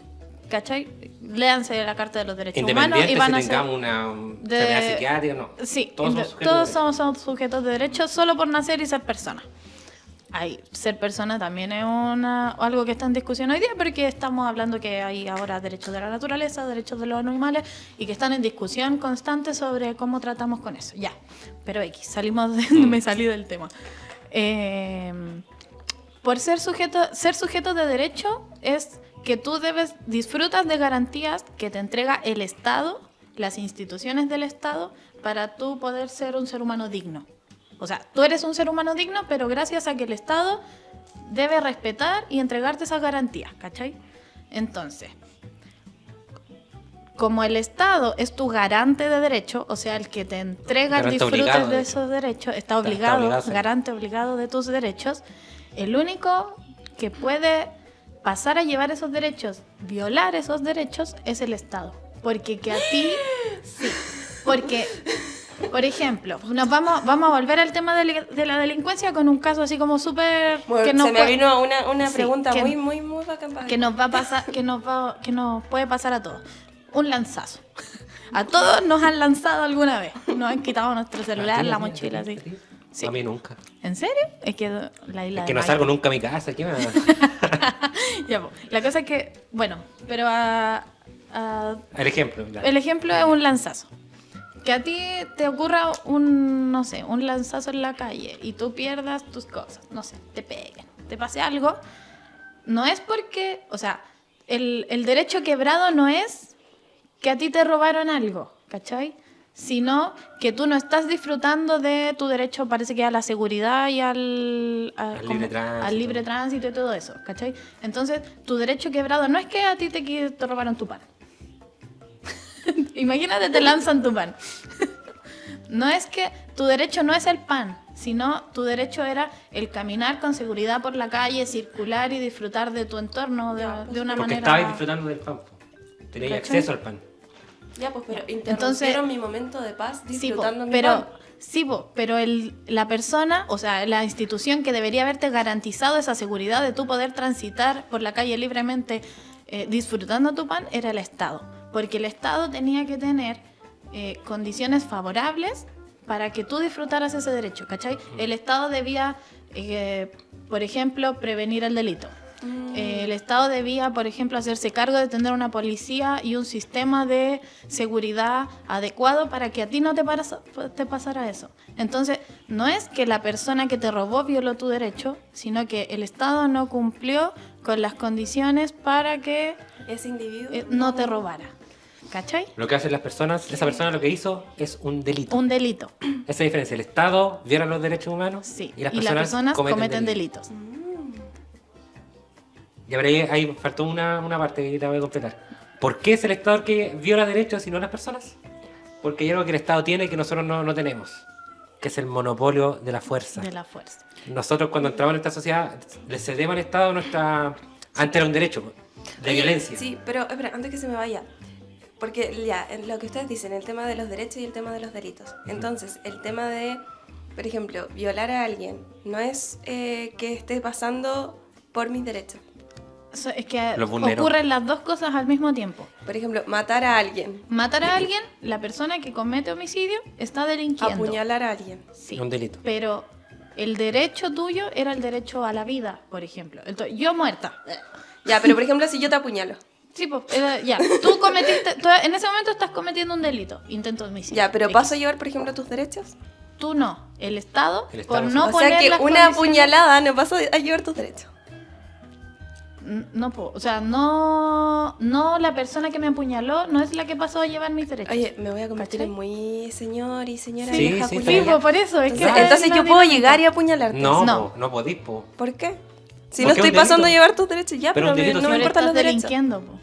¿Cachai? Léanse la Carta de los Derechos Humanos Independiente y van si a ser... tengamos una enfermedad psiquiátrica o no. Sí, Todos somos sujetos todos de- somos sujetos de derecho solo por nacer y ser persona. Ahí, ser persona también es algo que está en discusión hoy día porque estamos hablando que hay ahora derechos de la naturaleza, derechos de los animales y que están en discusión constante sobre cómo tratamos con eso. Ya, pero me salí del tema. Por ser sujeto de derecho es que tú disfrutas de garantías que te entrega el Estado, las instituciones del Estado, para tú poder ser un ser humano digno. O sea, tú eres un ser humano digno, pero gracias a que el Estado debe respetar y entregarte esas garantías, ¿cachai? Entonces, como el Estado es tu garante de derecho, o sea, el que te entrega el Garante disfrute obligado, de de hecho. esos derechos, está Está obligado, obligado a ser. garante obligado de tus derechos, el único que puede pasar a llevar esos derechos, violar esos derechos, es el Estado. Porque que a ti, sí, porque, por ejemplo, vamos a volver al tema de la delincuencia con un caso así como súper... Bueno, que nos se me puede- vino una Sí, pregunta que- muy bacán para que nos va a pasar, que nos puede pasar a todos. Un lanzazo. A todos nos han lanzado alguna vez. Nos han quitado nuestro celular, la mochila, así. Sí. A mí nunca. ¿En serio? Es que la isla Es de que no Maya. salgo nunca a mi casa. ¿Qué me va a Ya, po. La cosa es que, bueno, pero El ejemplo. ya. el ejemplo es un lanzazo. Que a ti te ocurra un lanzazo en la calle y tú pierdas tus cosas, no sé, te peguen, te pase algo, no es porque, o sea, el derecho quebrado no es que a ti te robaron algo, ¿cachai? Sino que tú no estás disfrutando de tu derecho, parece que a la seguridad y al libre tránsito. al libre tránsito y todo eso, ¿cachai? Entonces, tu derecho quebrado no es que a ti te robaron tu pan. Imagínate, te lanzan tu pan. No es que tu derecho no es el pan, sino tu derecho era el caminar con seguridad por la calle, circular y disfrutar de tu entorno de una Porque manera... estabais disfrutando del pan. Tenéis ¿Cachai? acceso al pan. Ya, pues, pero Entonces- interrumpieron mi momento de paz Sí, po, disfrutando mi pero, pan. sí, po, pero la persona, o sea, la institución que debería haberte garantizado esa seguridad de tú poder transitar por la calle libremente disfrutando tu pan era el Estado. Porque el Estado tenía que tener condiciones favorables para que tú disfrutaras ese derecho, ¿cachai? El Estado debía, por ejemplo, prevenir el delito. El Estado debía, por ejemplo, hacerse cargo de tener una policía y un sistema de seguridad adecuado para que a ti no te pasara eso. Entonces, no es que la persona que te robó violó tu derecho, sino que el Estado no cumplió con las condiciones para que Ese individuo no te robara. ¿Cachai? Lo que hacen las personas, esa persona lo que hizo es un delito. Un delito. Esa es la diferencia. El Estado viola los derechos humanos Sí. y las personas, cometen delitos. Y ahora ahí faltó una parte que te voy a completar. ¿Por qué es el Estado el que viola derechos y no las personas? Porque hay algo que el Estado tiene y que nosotros no tenemos, que es el monopolio de la fuerza. De la fuerza. Nosotros cuando entramos en esta sociedad le cedemos al Estado antes era un derecho de Oye, violencia. Sí, pero espera, antes que se me vaya. Porque ya, en lo que ustedes dicen, el tema de los derechos y el tema de los delitos. Entonces, el tema de, por ejemplo, violar a alguien no es que esté pasando por mis derechos. Es que Los vulneró. ocurren las dos cosas al mismo tiempo. Por ejemplo, matar a alguien, Matar a alguien, la persona que comete homicidio está delinquiendo. apuñalar a alguien. Sí, Un delito. pero el derecho tuyo era el derecho a la vida, por ejemplo. Entonces, yo muerta. Ya, pero por ejemplo, si yo te apuñalo. Sí, pues, ya. Tú en ese momento estás cometiendo un delito, intento de homicidio. Ya, pero X. ¿paso a llevar, por ejemplo, tus derechos? Tú no. El Estado, El Estado por sí. no O poner sea que las una condiciones- apuñalada no pasa a llevar tus derechos. No, o sea, no la persona que me apuñaló no es la que pasó a llevar mis derechos. Oye, me voy a convertir ¿Cachai? en muy señor y señora Sí, vieja sí, Sí, culiada. pues, por eso, es que... Entonces es la yo puedo dinámica. llegar y apuñalarte. No, No. no podís, po. ¿Por qué? Si Porque no estoy un pasando a delito. llevar tus derechos, ya, Pero pero, un delito no me sí. Pero importan los estás derechos. delinquiendo, po.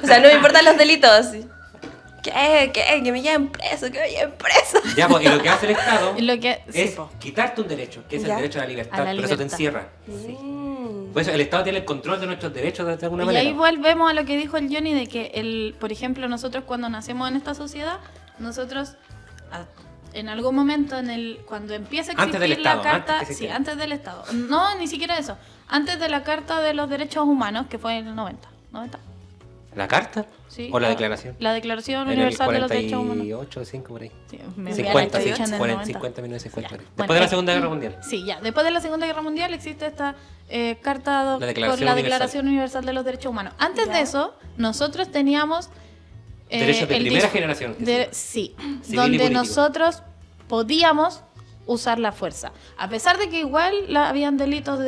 O sea, no me importan los delitos. Sí. ¿Qué? Que me lleven preso, que me lleven preso. Ya, pues, y lo que hace el Estado Y lo que, sí, es po. quitarte un derecho, que es Ya. el derecho a la libertad. A la Pero eso te libertad. encierra. Por eso el Estado tiene el control de nuestros derechos de alguna Y manera. ahí volvemos a lo que dijo el Johnny de que, por ejemplo, nosotros cuando nacemos en esta sociedad, nosotros en algún momento cuando empieza a Antes del existir la Estado, carta, antes que sí, existiera. antes del Estado. No, ni siquiera eso. Antes de la Carta de los Derechos Humanos, que fue en el 90. ¿La carta? Sí, ¿O la declaración? La Declaración En el Universal de los Derechos Humanos. 48, 5 por ahí. Sí, me 50, voy a la fecha en el 90. 50, 1950. Ya. Después Bueno, de la Segunda Guerra Mundial. Sí, ya. Después de la Segunda Guerra Mundial existe esta carta La Declaración por la Universal. Declaración Universal de los Derechos Humanos. Antes Ya. de eso, nosotros teníamos Derechos de el primera dis- generación. sí, Civil y donde político. nosotros podíamos usar la fuerza. A pesar de que igual habían delitos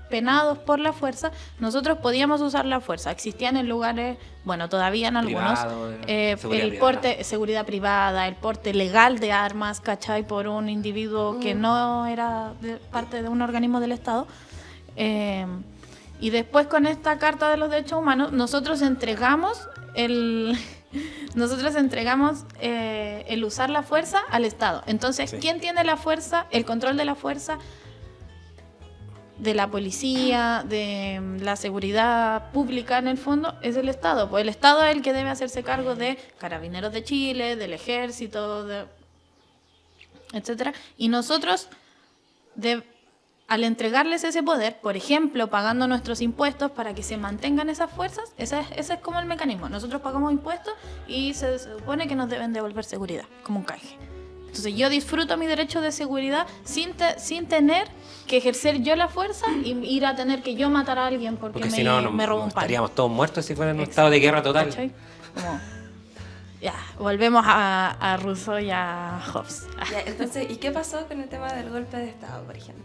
penados por la fuerza, nosotros podíamos usar la fuerza. Existían en lugares, bueno, todavía en algunos, Privado, seguridad el privada. porte, seguridad privada, el porte legal de armas, ¿cachai? Por un individuo que no era parte de un organismo del Estado. Y después con esta Carta de los Derechos Humanos, nosotros entregamos el usar la fuerza al Estado. Entonces, Sí. ¿quién tiene la fuerza, el control de la fuerza? De la policía, de la seguridad pública en el fondo, es el Estado. Pues el Estado es el que debe hacerse cargo de Carabineros de Chile, del Ejército, etcétera. Y nosotros, al entregarles ese poder, por ejemplo, pagando nuestros impuestos para que se mantengan esas fuerzas, ese es como el mecanismo. Nosotros pagamos impuestos y se supone que nos deben devolver seguridad, como un canje. Entonces yo disfruto mi derecho de seguridad sin tener que ejercer yo la fuerza y ir a tener que yo matar a alguien porque Porque si no, me robó un pan. estaríamos todos muertos si fuera en un Exacto. estado de guerra total. ¿Cachai? Como, ya, volvemos a Rousseau y a Hobbes. Ya, entonces, ¿y qué pasó con el tema del golpe de Estado, por ejemplo?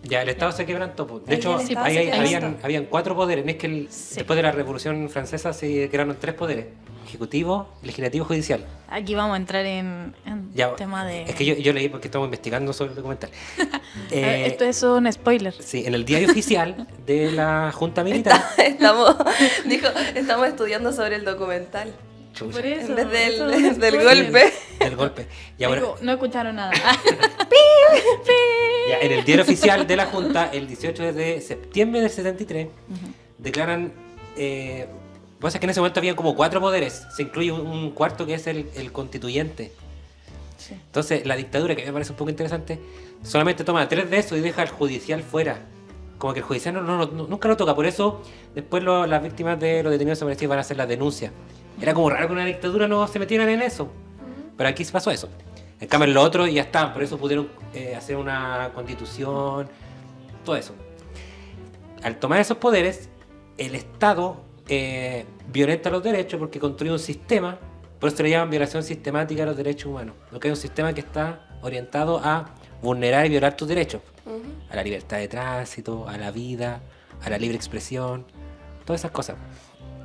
Ya, el Estado se quebrantó. Po. De Ahí hecho, el Estado ahí se quebrantó. habían 4 poderes. No es que Sí. después de la Revolución Francesa se crearon 3 poderes. Ejecutivo, legislativo, judicial. Aquí vamos a entrar en Ya, tema de... Es que yo leí porque estamos investigando sobre el documental. Esto es un spoiler. Sí, en el diario oficial de la Junta Militar. Estamos estudiando sobre el documental. Chucha. Por eso, En vez eso es un del spoiler. golpe. El golpe. Y ahora, Digo, no escucharon nada. ya, en el diario oficial de la Junta, el 18 de septiembre del 73, declaran... pasa que en ese momento había como 4 poderes. Se incluye un cuarto que es el constituyente. Sí. Entonces, la dictadura, que me parece un poco interesante, solamente toma 3 de esos y deja al judicial fuera. Como que el judicial nunca lo toca. Por eso, después las víctimas de los detenidos desaparecidos van a hacer las denuncias. Era como raro que una dictadura no se metieran en eso. Pero aquí se pasó eso. En cambio, en lo otro ya están. Por eso pudieron hacer una constitución, todo eso. Al tomar esos poderes, el Estado violenta los derechos porque construye un sistema. Por eso le llaman violación sistemática de los derechos humanos. Lo que es un sistema que está orientado a vulnerar y violar tus derechos. A la libertad de tránsito, a la vida, a la libre expresión, todas esas cosas.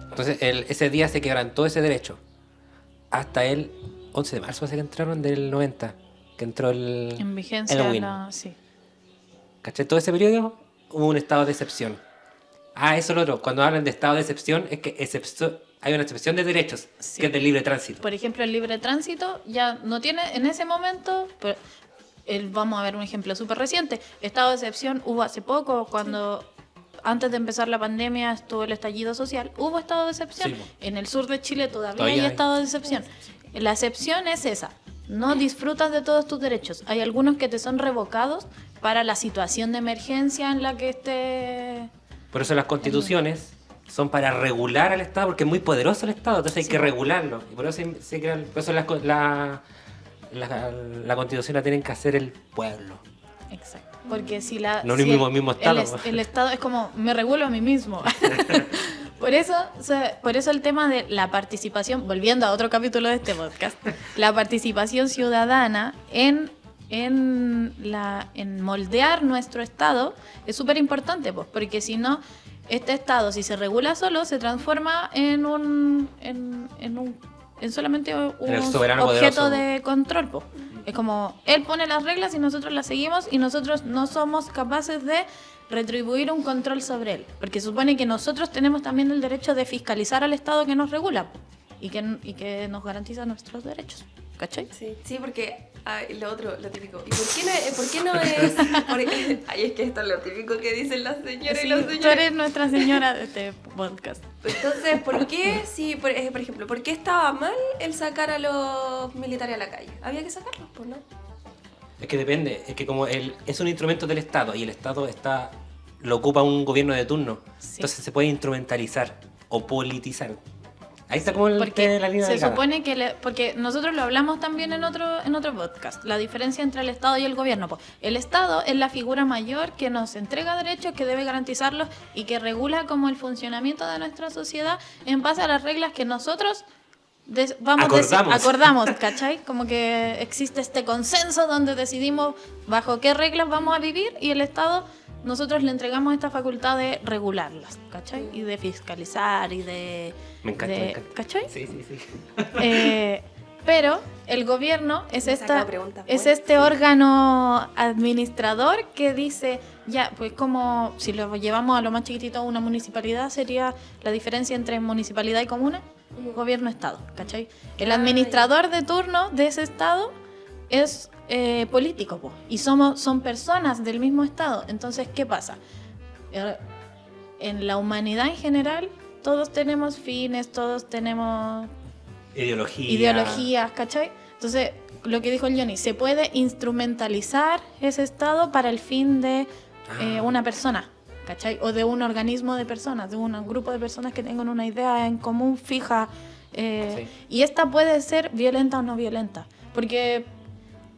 Entonces, ese día se quebrantó ese derecho. Hasta el 11 de marzo, parece que entraron del 90, que entró En vigencia, el WIN. sí. ¿Cachai? Todo ese periodo hubo un estado de excepción. Eso es lo otro. Cuando hablan de estado de excepción, es que hay una excepción de derechos, Sí. que es del libre tránsito. Por ejemplo, el libre tránsito ya no tiene en ese momento. Vamos a ver un ejemplo súper reciente. Estado de excepción hubo hace poco, cuando antes de empezar la pandemia estuvo el estallido social. Hubo estado de excepción. Sí, po. En el sur de Chile todavía Todavía hay hay. estado de excepción. La excepción es esa. No disfrutas de todos tus derechos. Hay algunos que te son revocados para la situación de emergencia en la que esté. Por eso las constituciones son para regular al Estado, porque es muy poderoso el Estado, entonces hay Sí. que regularlo. Y por eso se crean, por eso la constitución la tienen que hacer el pueblo. Exacto. Porque si la. No si el mismo Estado. El Estado es como, me regulo a mí mismo. Por eso, por eso el tema de la participación, volviendo a otro capítulo de este podcast, la participación ciudadana en moldear nuestro Estado es súper importante, pues, porque si no, este Estado, si se regula solo, se transforma en solamente un el soberano objeto poderoso. de control, pues. Es como, él pone las reglas y nosotros las seguimos y nosotros no somos capaces de retribuir un control sobre él. Porque supone que nosotros tenemos también el derecho de fiscalizar al Estado que nos regula y que nos garantiza nuestros derechos. ¿Cachai? Sí, porque lo típico. ¿Y por qué no es? Ay, es que esto es lo típico que dicen las señoras Sí, y los tú señores. eres nuestra señora de este podcast. Entonces, ¿por qué, por ejemplo, por qué estaba mal el sacar a los militares a la calle? Había que sacarlos, pues, ¿no? Es que depende, es que como es un instrumento del Estado y el Estado lo ocupa un gobierno de turno, Sí. entonces se puede instrumentalizar o politizar. Ahí está como Porque la línea se delgada. supone que porque nosotros lo hablamos también en otro podcast, la diferencia entre el Estado y el gobierno. Pues, el Estado es la figura mayor que nos entrega derechos, que debe garantizarlos y que regula como el funcionamiento de nuestra sociedad en base a las reglas que nosotros acordamos, ¿cachai? Como que existe este consenso donde decidimos bajo qué reglas vamos a vivir y el Estado, nosotros le entregamos esta facultad de regularlas, ¿cachai? Y de fiscalizar y de... Me encanta. ¿Cachai? Sí, sí, sí. Pero el gobierno es Me saca preguntas buenas. este órgano administrador que dice, ya, pues como si lo llevamos a lo más chiquitito, una municipalidad sería la diferencia entre municipalidad y comuna, gobierno-estado, ¿cachai? El administrador de turno de ese estado es político, po, y son personas del mismo estado. Entonces, ¿qué pasa? En la humanidad en general, todos tenemos fines, todos tenemos ideologías, ¿cachai? Entonces, lo que dijo el Johnny, se puede instrumentalizar ese estado para el fin de una persona, ¿cachai? O de un organismo de personas, de un grupo de personas que tengan una idea en común fija. Sí. Y esta puede ser violenta o no violenta, porque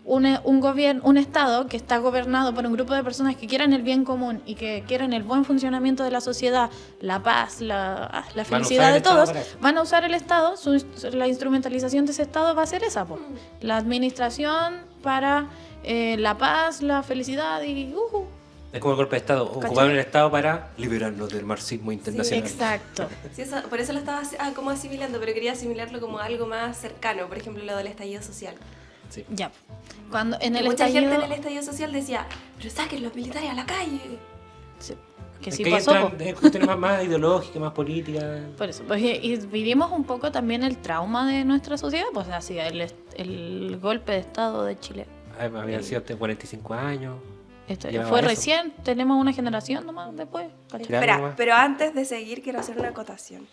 un estado que está gobernado por un grupo de personas que quieran el bien común y que quieran el buen funcionamiento de la sociedad, la paz, la felicidad de todos, van a usar el Estado, la instrumentalización de ese Estado va a ser esa, la administración para la paz, la felicidad y... Es como el golpe de Estado. Ocuparon el Estado para liberarnos del marxismo internacional. Exacto. Sí, por eso lo estaba como asimilando, pero quería asimilarlo como algo más cercano, por ejemplo, lo del estallido social. Sí. Ya. Cuando en el Mucha estallido... gente en el estallido social decía, pero saquen los militares a la calle. Sí. que Es sí que ahí pasó. entran cuestiones más ideológicas, más políticas. Por eso, pues, y vivimos un poco también el trauma de nuestra sociedad, pues así, el golpe de Estado de Chile. Habían sido hasta 45 años. Llevaba Fue eso. recién, tenemos una generación nomás después. ¿cachai? Claro, Espera, nomás. pero antes de seguir quiero hacer una acotación.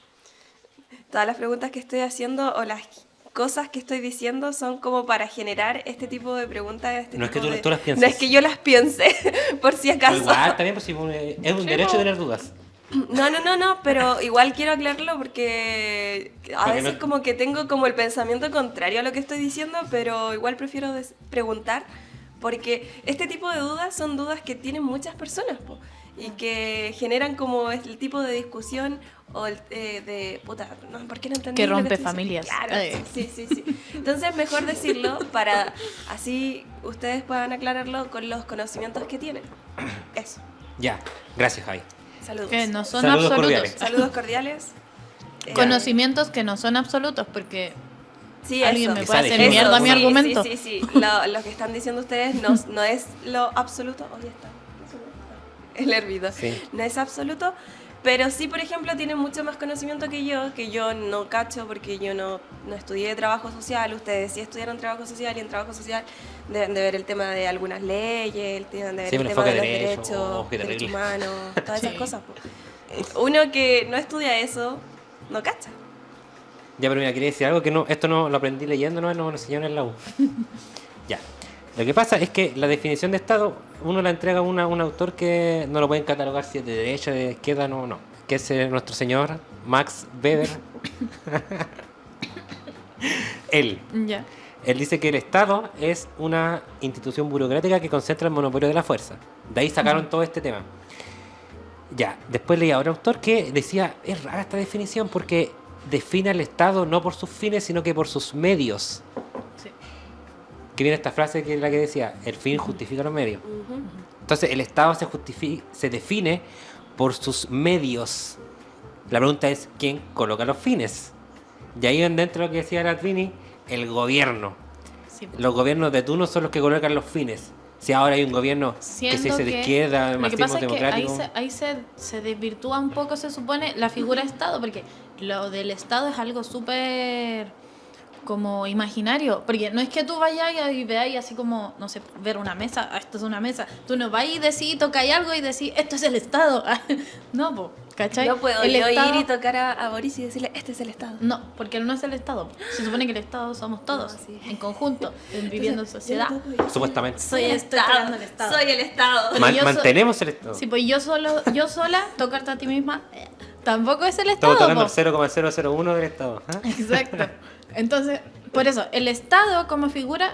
Todas las preguntas que estoy haciendo o las cosas que estoy diciendo son como para generar este tipo de preguntas. No es que tipo tú las pienses. No es que yo las piense, por si Pero acaso. igual, también pues, es un derecho po. tener dudas. No, pero igual quiero aclararlo porque a Porque veces no- como que tengo como el pensamiento contrario a lo que estoy diciendo, pero igual prefiero preguntar porque este tipo de dudas son dudas que tienen muchas personas po, y que generan como el tipo de discusión o el de puta, no, ¿por qué no entendí Que lo rompe estoy diciendo? familias. Claro, Ay. sí. Entonces mejor decirlo para así ustedes puedan aclararlo con los conocimientos que tienen. Eso. Ya, gracias, Javi. Saludos. Que no son Saludos absolutos. cordiales. Saludos cordiales. Conocimientos que no son absolutos, porque Sí, alguien eso. me puede Quizá hacer dijimos mierda a mi eso. argumento. Sí. Lo que están diciendo ustedes no es lo absoluto. Oye, está. El hervido. Sí. No es absoluto. Pero sí, por ejemplo, tienen mucho más conocimiento que yo no cacho porque yo no estudié trabajo social, ustedes sí estudiaron trabajo social y en trabajo social deben de ver el tema de algunas leyes, deben de ver Sí, el un tema enfoque de los de derecho, derechos, qué derechos terrible. humanos, todas esas Sí. cosas. Po. Uno que no estudia eso, no cacha. Ya, pero mira, quería decir algo que no, esto no lo aprendí leyendo, no lo enseñaron en la U. Ya. Lo que pasa es que la definición de Estado, uno la entrega a un autor que no lo pueden catalogar si es de derecha, de izquierda, no. Que es nuestro señor Max Weber. Él Ya. dice que el Estado es una institución burocrática que concentra el monopolio de la fuerza. De ahí sacaron todo este tema. Ya, después leí a otro autor que decía, es rara esta definición porque define al Estado no por sus fines, sino que por sus medios. Sí. Que viene esta frase que es la que decía, el fin justifica los medios. Entonces el Estado se define por sus medios. La pregunta es, ¿quién coloca los fines? Y ahí dentro de lo que decía Latrini, el gobierno. Sí. Los gobiernos de turno son los que colocan los fines. Si ahora hay un gobierno que se Siendo dice de que izquierda, lo que marxismo pasa es que ahí, democrático. se desvirtúa un poco, se supone, la figura de Estado, porque lo del Estado es algo súper como imaginario, porque no es que tú vayas y veáis así como, no sé, ver una mesa, esto es una mesa, tú no vas y decís, tocáis algo y decís, esto es el Estado. No, po, ¿cachai? No puedo El yo Estado- ir y tocar a Boris y decirle, este es el Estado. No, porque no es el Estado. Se supone que el Estado somos todos, No, sí. en conjunto, viviendo en sociedad. Supuestamente. Estoy tocando el Estado. Soy el Estado. Pero yo Mantenemos el Estado. Sí, pues yo sola, tocarte a ti misma, tampoco es el Estamos Estado. tocando po. el 0,001 del Estado. ¿ah? Exacto. Entonces, por eso, el Estado como figura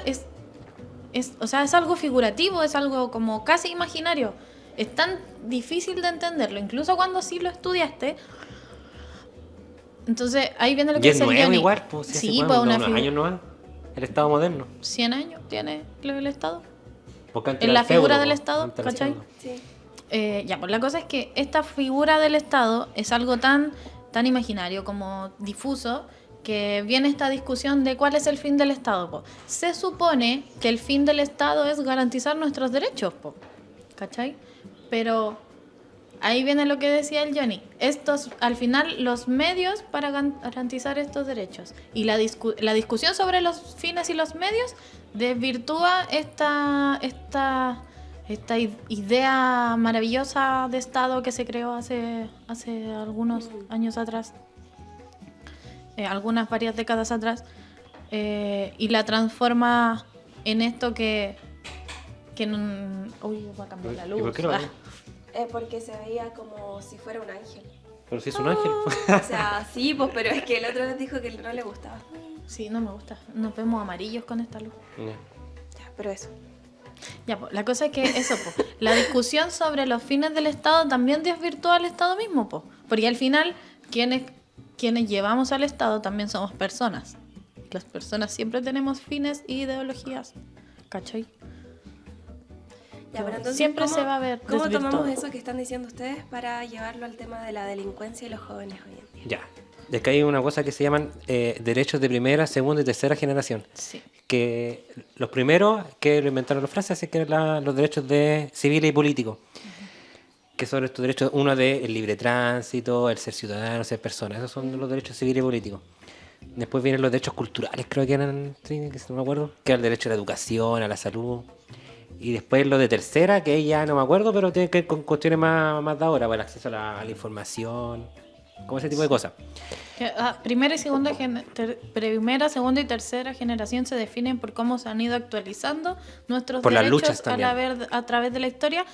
o sea, es algo figurativo, es algo como casi imaginario. Es tan difícil de entenderlo, incluso cuando sí lo estudiaste. Entonces, ahí viene lo que Y es dice el nuevo Johnny. igual, pues, si Sí, hace pues unos una años no hay. El Estado moderno. 100 años tiene el Estado. Porque antes En era la el feudo, figura del pues, Estado, antes era el ¿cachai? feudo. Sí. Ya, pues la cosa es que esta figura del Estado es algo tan imaginario como difuso que viene esta discusión de cuál es el fin del Estado. Po. Se supone que el fin del Estado es garantizar nuestros derechos, po, ¿cachai? Pero ahí viene lo que decía el Johnny. Estos, al final, los medios para garantizar estos derechos. Y la discusión sobre los fines y los medios desvirtúa esta idea maravillosa de Estado que se creó hace algunos años atrás, varias décadas atrás, y la transforma en esto que uy, va a cambiar la ¿Y luz. por qué lo haría? Porque se veía como si fuera un ángel. Pero si es un ángel. O sea, sí, pues, pero es que el otro les dijo que no le gustaba. Sí, no me gusta. Nos vemos amarillos con esta luz. Ya. Ya, pero eso. Ya, pues, la cosa es que eso, pues, la discusión sobre los fines del Estado también desvirtúa al Estado mismo, pues, porque al final quienes llevamos al Estado también somos personas. Las personas siempre tenemos fines y ideologías, ¿cachai? Ya, pero entonces, Siempre ¿cómo- se va a ver ¿Cómo desvirtuado. tomamos eso que están diciendo ustedes para llevarlo al tema de la delincuencia y los jóvenes hoy en día? Ya. Es que hay una cosa que se llaman derechos de primera, segunda y tercera generación. Sí. Que los primeros que lo inventaron los franceses, que eran los derechos civiles y políticos. que son estos derechos, uno de el libre tránsito, el ser ciudadano, ser persona, esos son los derechos civiles y políticos. Después vienen los derechos culturales, creo que eran, sí, que no me acuerdo, que era el derecho a la educación, a la salud. Y después lo de tercera, que ya no me acuerdo, pero tiene que ver con cuestiones más de ahora, para el acceso a la información, como ese tipo de cosas. Primera, segunda y tercera generación se definen por cómo se han ido actualizando nuestros Por las derechos luchas también. a través de la historia,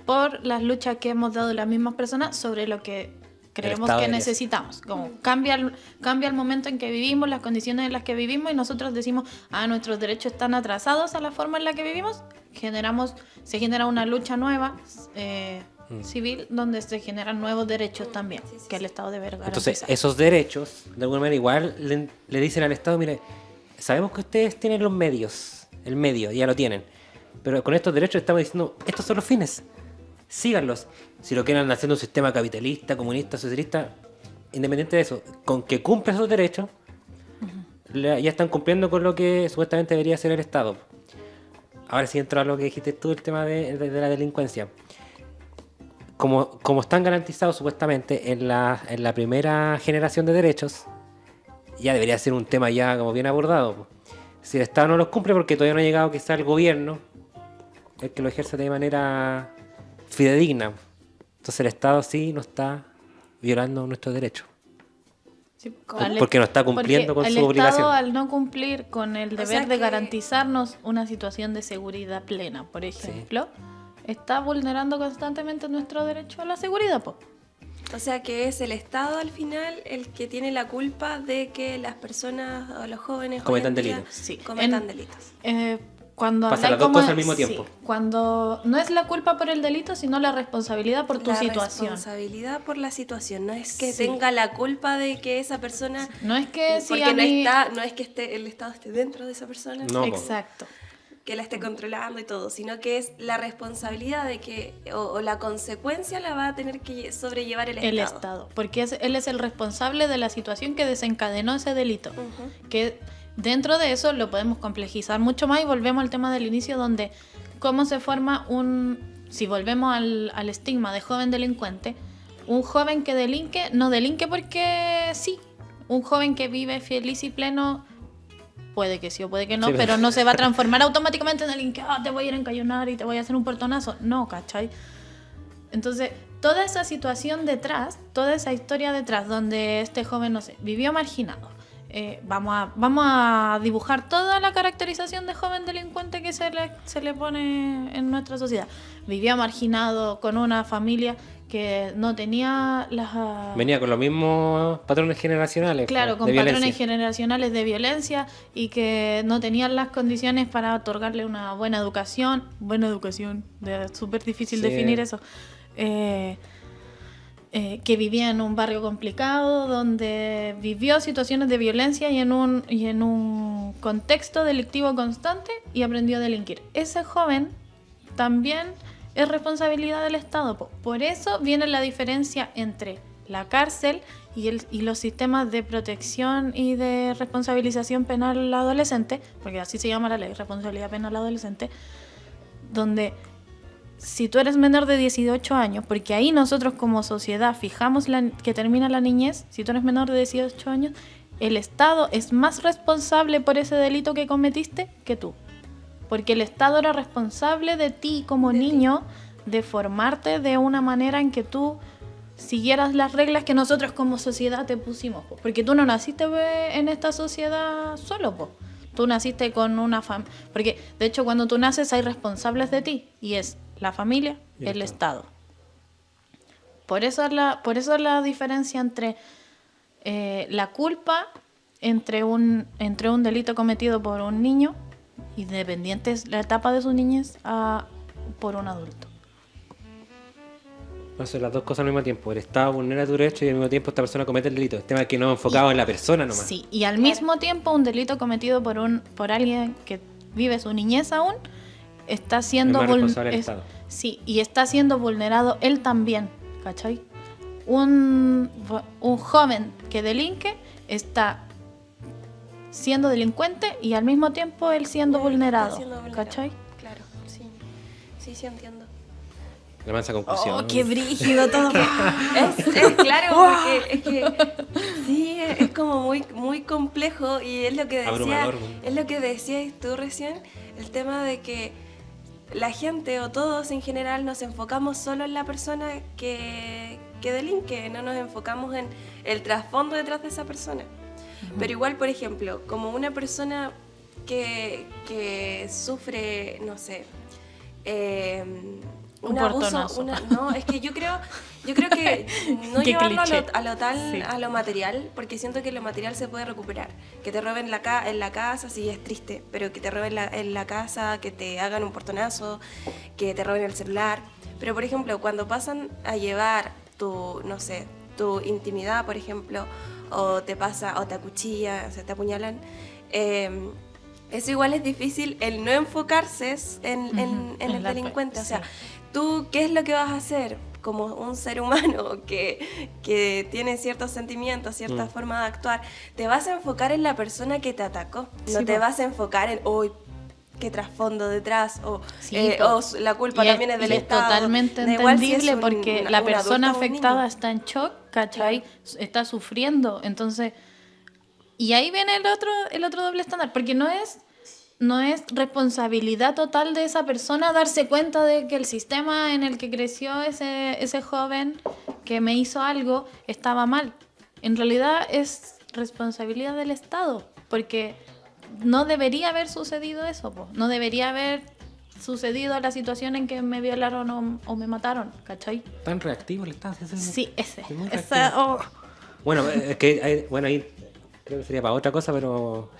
por las luchas que hemos dado las mismas personas sobre lo que creemos Estado que de necesitamos. Como cambia el momento en que vivimos, las condiciones en las que vivimos, y nosotros decimos, nuestros derechos están atrasados a la forma en la que vivimos. Se genera una lucha nueva civil, donde se generan nuevos derechos también, que el Estado debe garantizar. Entonces, esos derechos, de alguna manera, igual le dicen al Estado, mire, sabemos que ustedes tienen los medios, el medio, ya lo tienen, pero con estos derechos estamos diciendo, estos son los fines, síganlos. Si lo quieren haciendo un sistema capitalista, comunista, socialista, independiente de eso, con que cumplan esos derechos, ya están cumpliendo con lo que supuestamente debería hacer el Estado. Ahora sí entra a lo que dijiste tú, el tema de la delincuencia. Como están garantizados supuestamente en la primera generación de derechos, ya debería ser un tema ya como bien abordado. Si el Estado no los cumple, porque todavía no ha llegado quizá el gobierno, el que lo ejerce de manera fidedigna. Entonces el Estado sí no está violando nuestros derechos. Sí, Porque no está cumpliendo con su obligación. El Estado, al no cumplir con el deber de que- garantizarnos una situación de seguridad plena, por ejemplo, está vulnerando constantemente nuestro derecho a la seguridad, po. O sea que es el Estado al final el que tiene la culpa de que las personas o los jóvenes Cometan hoy en día delitos. Sí. cometan delitos. Cuando Pasan habláis las dos como cosas al mismo tiempo. Cuando no es la culpa por el delito, sino la responsabilidad por tu La situación. responsabilidad por la situación, no es que Sí. tenga la culpa de que esa persona, No es que si porque a mí... no es que el Estado esté dentro de esa persona, No, po. Exacto. que la esté controlando y todo, sino que es la responsabilidad de que, o la consecuencia la va a tener que sobrellevar el Estado. Porque él es el responsable de la situación que desencadenó ese delito. Ujú. Que dentro de eso lo podemos complejizar mucho más, y volvemos al tema del inicio, donde cómo se forma si volvemos al estigma de joven delincuente, un joven que delinque, no delinque porque sí, un joven que vive feliz y pleno, puede que sí o puede que no, Sí, pero no se va a transformar automáticamente en alguien que te voy a ir a encallonar y te voy a hacer un portonazo. No, ¿cachai? Entonces, toda esa situación detrás, toda esa historia detrás, donde este joven, no sé, vivió marginado. Vamos a dibujar toda la caracterización de joven delincuente que se le pone en nuestra sociedad. Vivió marginado, con una familia que no tenía las... Venía con los mismos patrones generacionales. Claro, de con violencia. patrones generacionales de violencia, y que no tenían las condiciones para otorgarle una buena educación. Es súper difícil Sí. definir eso. Que vivía en un barrio complicado, donde vivió situaciones de violencia y en un contexto delictivo constante, y aprendió a delinquir. Ese joven también es responsabilidad del Estado. Por eso viene la diferencia entre la cárcel y los sistemas de protección y de responsabilización penal adolescente, porque así se llama la ley, responsabilidad penal adolescente, donde si tú eres menor de 18 años, porque ahí nosotros como sociedad fijamos que termina la niñez, si tú eres menor de 18 años, el Estado es más responsable por ese delito que cometiste que tú. Porque el Estado era responsable de ti como niño, de formarte de una manera en que tú siguieras las reglas que nosotros como sociedad te pusimos. Porque tú no naciste en esta sociedad solo, po. Tú naciste con una familia. Porque de hecho cuando tú naces hay responsables de ti, y es la familia, Y el Estado. Por eso es la diferencia entre la culpa entre un delito cometido por un niño, independiente es la etapa de su niñez, por un adulto. No son las dos cosas al mismo tiempo. El Estado vulnera tu derecho y al mismo tiempo esta persona comete el delito. El tema es que no enfocado en la persona nomás. Sí, y al mismo tiempo un delito cometido por alguien que vive su niñez aún, está siendo Es más responsable el Estado. Sí, y está siendo vulnerado él también, ¿cachai? Un joven que delinque está siendo delincuente, y al mismo tiempo él siendo Está vulnerado, siendo vulnerado. ¿cachai? Claro, sí, entiendo. La mansa conclusión. Oh, qué brígido todo. Es claro, porque es que sí, es como muy complejo y es lo que Abrumador. es lo que decías tú recién, el tema de que la gente o todos en general nos enfocamos solo en la persona que delinque, no nos enfocamos en el trasfondo detrás de esa persona. Pero igual, por ejemplo, como una persona que sufre, no sé, un abuso, portonazo. no, es que yo creo que no Qué llevarlo cliché. a lo tal, Sí. a lo material, porque siento que lo material se puede recuperar. Que te roben en la casa, sí es triste, pero que te roben en la casa, que te hagan un portonazo, que te roben el celular. Pero por ejemplo, cuando pasan a llevar tu, no sé, tu intimidad, por ejemplo, o te acuchillan, o sea, te apuñalan, eso igual es difícil, el no enfocarse en En el la delincuente. O sea, sí. tú, ¿qué es lo que vas a hacer como un ser humano que tiene ciertos sentimientos, cierta forma de actuar? Te vas a enfocar en la persona que te atacó, no Sí, te po. vas a enfocar en, uy, qué trasfondo detrás, o, Sí, po. o la culpa Y también es del y Estado. totalmente Da igual si es entendible un- porque un la adulto persona o un niño. afectada está en shock, ¿cachai? Está sufriendo. Entonces, y ahí viene el otro doble estándar, porque no es responsabilidad total de esa persona darse cuenta de que el sistema en el que creció ese joven que me hizo algo estaba mal. En realidad es responsabilidad del Estado, porque no debería haber sucedido eso, po. No debería haber sucedido la situación en que me violaron o me mataron, ¿cachai? Tan reactivo el Estado. Sí, ese. Es muy Esa, oh. Bueno, es que bueno, ahí creo que sería para otra cosa, pero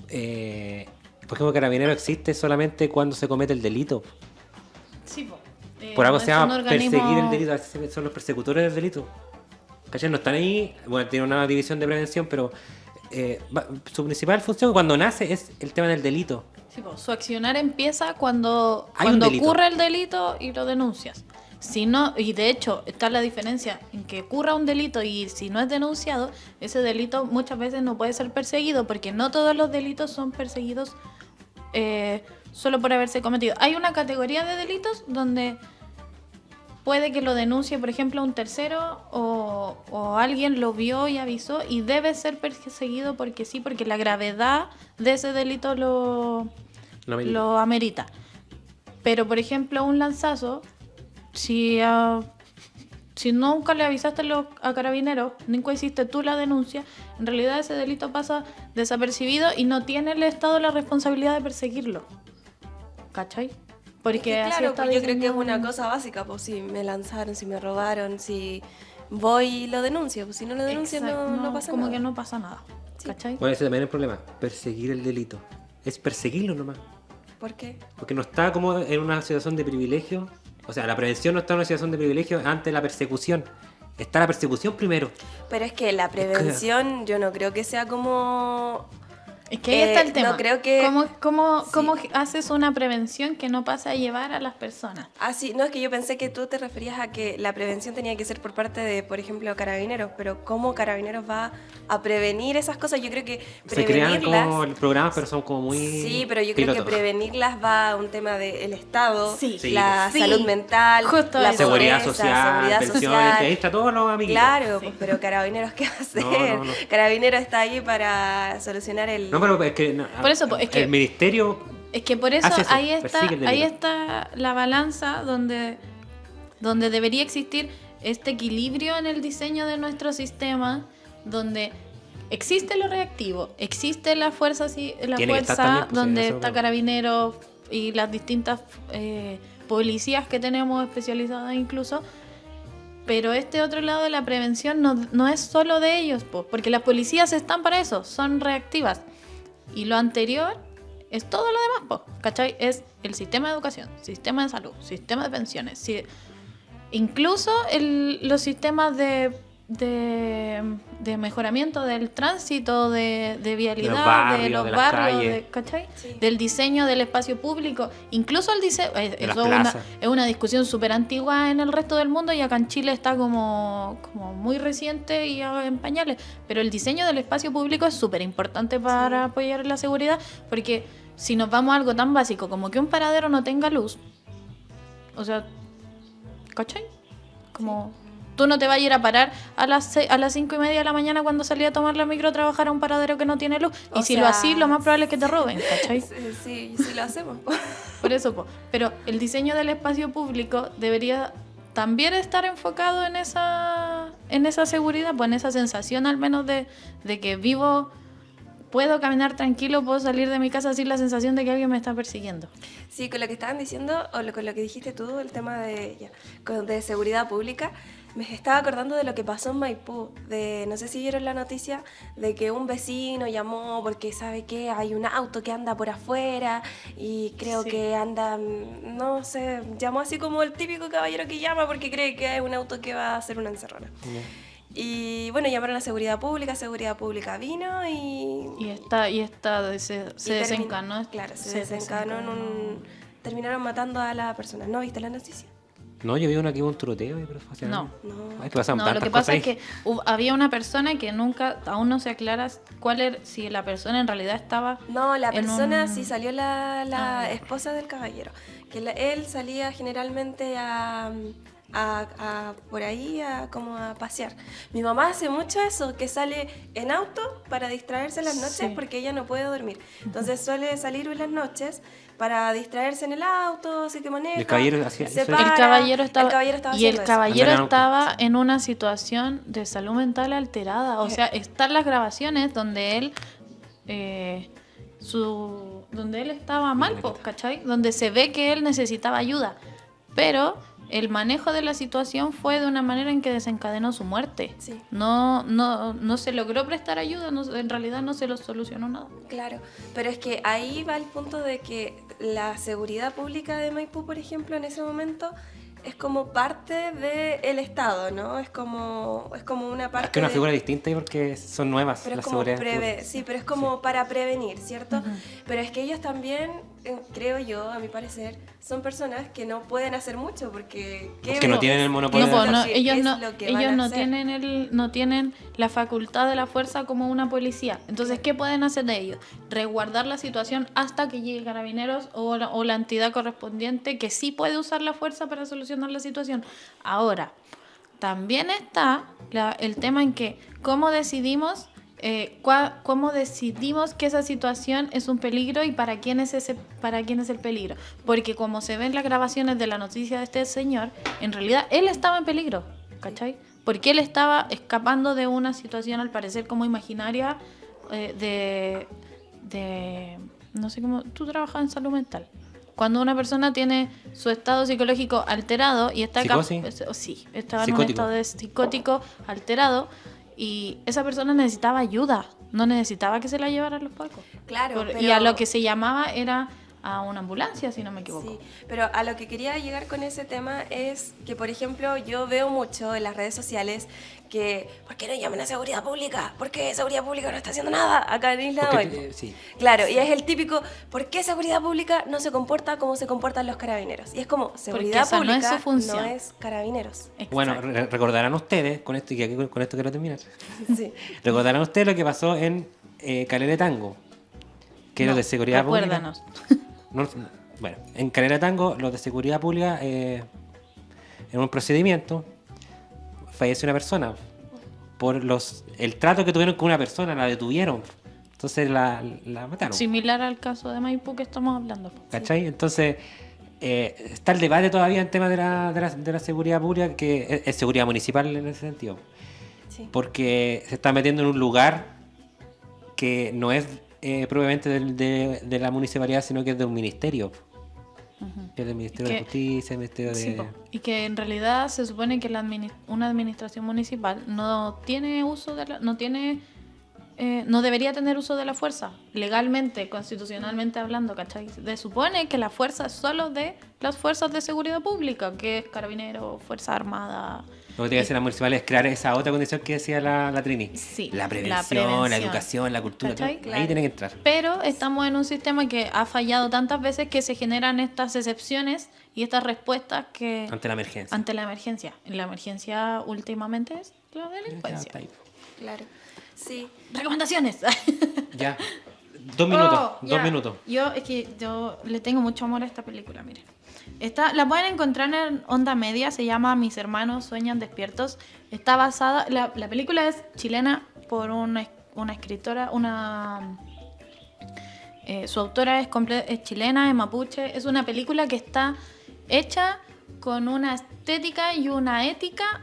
por ejemplo, Carabinero existe solamente cuando se comete el delito. Sí, po. Por algo no se es un llama organismo- perseguir el delito, a veces son los persecutores del delito. ¿Cachai? No están ahí, bueno, tiene una división de prevención, pero su principal función cuando nace es el tema del delito. Sí, po, su accionar empieza cuando Hay un delito. ocurre el delito y lo denuncias. Si no, y de hecho está la diferencia en que ocurra un delito y si no es denunciado, ese delito muchas veces no puede ser perseguido porque no todos los delitos son perseguidos solo por haberse cometido. Hay una categoría de delitos donde puede que lo denuncie, por ejemplo, un tercero o alguien lo vio y avisó y debe ser perseguido porque sí, porque la gravedad de ese delito lo amerita. Pero, por ejemplo, un lanzazo, si nunca le avisaste a Carabineros, nunca hiciste tú la denuncia, en realidad ese delito pasa desapercibido y no tiene el Estado la responsabilidad de perseguirlo. ¿Cachai? Porque Es que así claro, está pues yo creo que es diseñado. una cosa básica, pues si me lanzaron, si me robaron, si voy y lo denuncio, pues si no lo denuncio Exacto, no pasa como nada. que no pasa nada. Sí. ¿Cachai? Bueno, ese también es el problema, perseguir el delito. Es perseguirlo nomás. ¿Por qué? Porque no está como en una situación de privilegio. O sea, la prevención no está en una situación de privilegio ante la persecución. Está la persecución primero. Pero es que la prevención yo no creo que sea como... Es que ahí está el tema. no creo que- ¿Cómo Sí. haces una prevención que no pasa a llevar a las personas? Ah, sí, no, es que yo pensé que tú te referías a que la prevención tenía que ser por parte de, por ejemplo, Carabineros, pero ¿cómo Carabineros va a prevenir esas cosas? Yo creo que Se crean prevenirlas... como programas, pero son como muy... Sí, pero yo creo que pilotos. prevenirlas va a un tema del Estado, Sí. Sí, la sí. salud mental, Justo la eso. Seguridad pobreza, social, seguridad pensiones, social. ahí está todos los amiguitos. Claro, Sí. pues, pero Carabineros, ¿qué va a hacer? No, no. Carabineros está ahí para solucionar el... No, pero es que... Por eso, pues, es que- el ministerio... Es que por eso, Hace eso, ahí está persigue el delito. ahí está la balanza donde debería existir este equilibrio en el diseño de nuestro sistema, donde existe lo reactivo, existe la fuerza, la Tiene que estar fuerza también, pues, donde eso, está bueno. Carabineros y las distintas policías que tenemos especializadas incluso. Pero este otro lado de la prevención no es solo de ellos, po, porque las policías están para eso, son reactivas. Y lo anterior es todo lo demás, po, ¿cachai? Es el sistema de educación, sistema de salud, sistema de pensiones. Incluso los sistemas de mejoramiento del tránsito, de vialidad, de barrios, los de las barrios, calles. ¿cachai? Sí. Del diseño del espacio público. Incluso el diseño... las Eso plazas. es una discusión súper antigua en el resto del mundo y acá en Chile está como muy reciente y en pañales. Pero el diseño del espacio público es súper importante para apoyar la seguridad, porque si nos vamos a algo tan básico como que un paradero no tenga luz, o sea, ¿Cachai? Como tú no te vas a ir a parar a las 5:30 de la mañana cuando salí a tomar la micro a trabajar a un paradero que no tiene luz. Y O si sea, lo así, lo más probable es que te roben, ¿cachai? Sí, lo hacemos. Por eso, po. Pero el diseño del espacio público debería también estar enfocado en esa seguridad, pues en esa sensación al menos de que vivo, puedo caminar tranquilo, puedo salir de mi casa sin la sensación de que alguien me está persiguiendo. Sí, con lo que estaban diciendo, con lo que dijiste tú, el tema de seguridad pública, me estaba acordando de lo que pasó en Maipú, no sé si vieron la noticia, de que un vecino llamó porque sabe que hay un auto que anda por afuera y creo Sí. que anda, no sé, llamó así como el típico caballero que llama porque cree que es un auto que va a hacer una encerrona. Y bueno, llamaron a seguridad pública vino Y se desencanó. Claro, se desencadenó terminaron matando a la persona. ¿No viste la noticia? No, yo vi uno que hubo un tiroteo, pero fue hace No. años. No. Ay, que pasaban No, lo tantas que pasa cosas es que había una persona que aún no se aclara si la persona en realidad estaba... No, la en persona un- sí salió la Ah. esposa del caballero. Que él salía generalmente por ahí como a pasear. Mi mamá hace mucho eso, que sale en auto para distraerse en las noches Sí. porque ella no puede dormir. Entonces suele salir en las noches para distraerse en el auto, así que maneja. El caballero hacía se eso. para. El caballero estaba haciendo eso. Andar en auto. estaba en una situación de salud mental alterada. O sea, están las grabaciones donde él donde él estaba mal, pues, ¿cachai? Donde se ve que él necesitaba ayuda. Pero el manejo de la situación fue de una manera en que desencadenó su muerte. Sí. No se logró prestar ayuda, en realidad no se lo solucionó nada. Claro, pero es que ahí va el punto de que la seguridad pública de Maipú, por ejemplo, en ese momento es como parte del Estado, ¿no? Es como una parte Es que una de- figura distinta ahí porque son nuevas pero las es como seguridades. sí, pero es como para prevenir, ¿cierto? Pero es que ellos también, creo yo, a mi parecer, son personas que no pueden hacer mucho porque Porque no tienen el monopolio No, de pues, la no, fuerza. ellos no tienen la facultad de la fuerza como una policía. Entonces, ¿qué pueden hacer de ellos? Resguardar la situación hasta que llegue Carabineros o la entidad correspondiente que sí puede usar la fuerza para solucionar la situación. Ahora, también está el tema en que cómo decidimos que esa situación es un peligro y para quién es el peligro. Porque como se ven las grabaciones de la noticia de este señor, en realidad él estaba en peligro, ¿cachai? Porque él estaba escapando de una situación al parecer como imaginaria no sé cómo, tú trabajas en salud mental. Cuando una persona tiene su estado psicológico alterado y está ¿Psicosis? estaba en un Psicótico. estado de psicótico alterado y esa persona necesitaba ayuda, no necesitaba que se la llevaran los pacos. Claro, Y pero- a lo que se llamaba era a una ambulancia, si no me equivoco. Sí, pero a lo que quería llegar con ese tema es que, por ejemplo, yo veo mucho en las redes sociales que, ¿por qué no llaman a seguridad pública? ¿Por qué seguridad pública no está haciendo nada acá en Isla Porque, Maipo? sí. Claro, y es el típico, ¿por qué seguridad pública no se comporta como se comportan los carabineros? Y es como, seguridad esa no es pública su función. no es carabineros. Exacto. Bueno, recordarán ustedes, con esto y aquí con esto quiero terminar, Sí. recordarán ustedes lo que pasó en Calera de Tango, que No, los de seguridad recuérdanos. pública. Bueno, en Calera de Tango, los de seguridad pública, en un procedimiento, falleció una persona por el trato que tuvieron con una persona, la detuvieron. Entonces la mataron. Similar al caso de Maipú que estamos hablando. ¿Cachai? Entonces, está el debate todavía en tema de la seguridad pública, que es seguridad municipal en ese sentido. Sí. Porque se está metiendo en un lugar que no es propiamente de la municipalidad, sino que es de un ministerio. Que es del Ministerio de Justicia, el Ministerio de... Sí, po. Y que en realidad se supone que una administración municipal no tiene uso de la, no debería tener uso de la fuerza, legalmente, constitucionalmente hablando, ¿cachai? Se supone que la fuerza es solo de las fuerzas de seguridad pública, que es Carabineros, Fuerza Armada. Lo que tiene que hacer la municipal es crear esa otra condición que decía la Trini. Sí, La la prevención, la prevención. educación, la cultura. ¿Cachai? Todo. Claro. Ahí tiene que entrar. Pero estamos en un sistema que ha fallado tantas veces que se generan estas excepciones y estas respuestas que Ante la emergencia. ante la emergencia. La emergencia últimamente es la Ya delincuencia. está ahí. Claro. Sí. Recomendaciones. Ya. 2 minutos, Oh, 2 ya. minutos. Yo le tengo mucho amor a esta película, miren. La pueden encontrar en Onda Media, se llama Mis hermanos sueñan despiertos. Está basada, la película es chilena por una escritora, su autora es chilena, es mapuche. Es una película que está hecha con una estética y una ética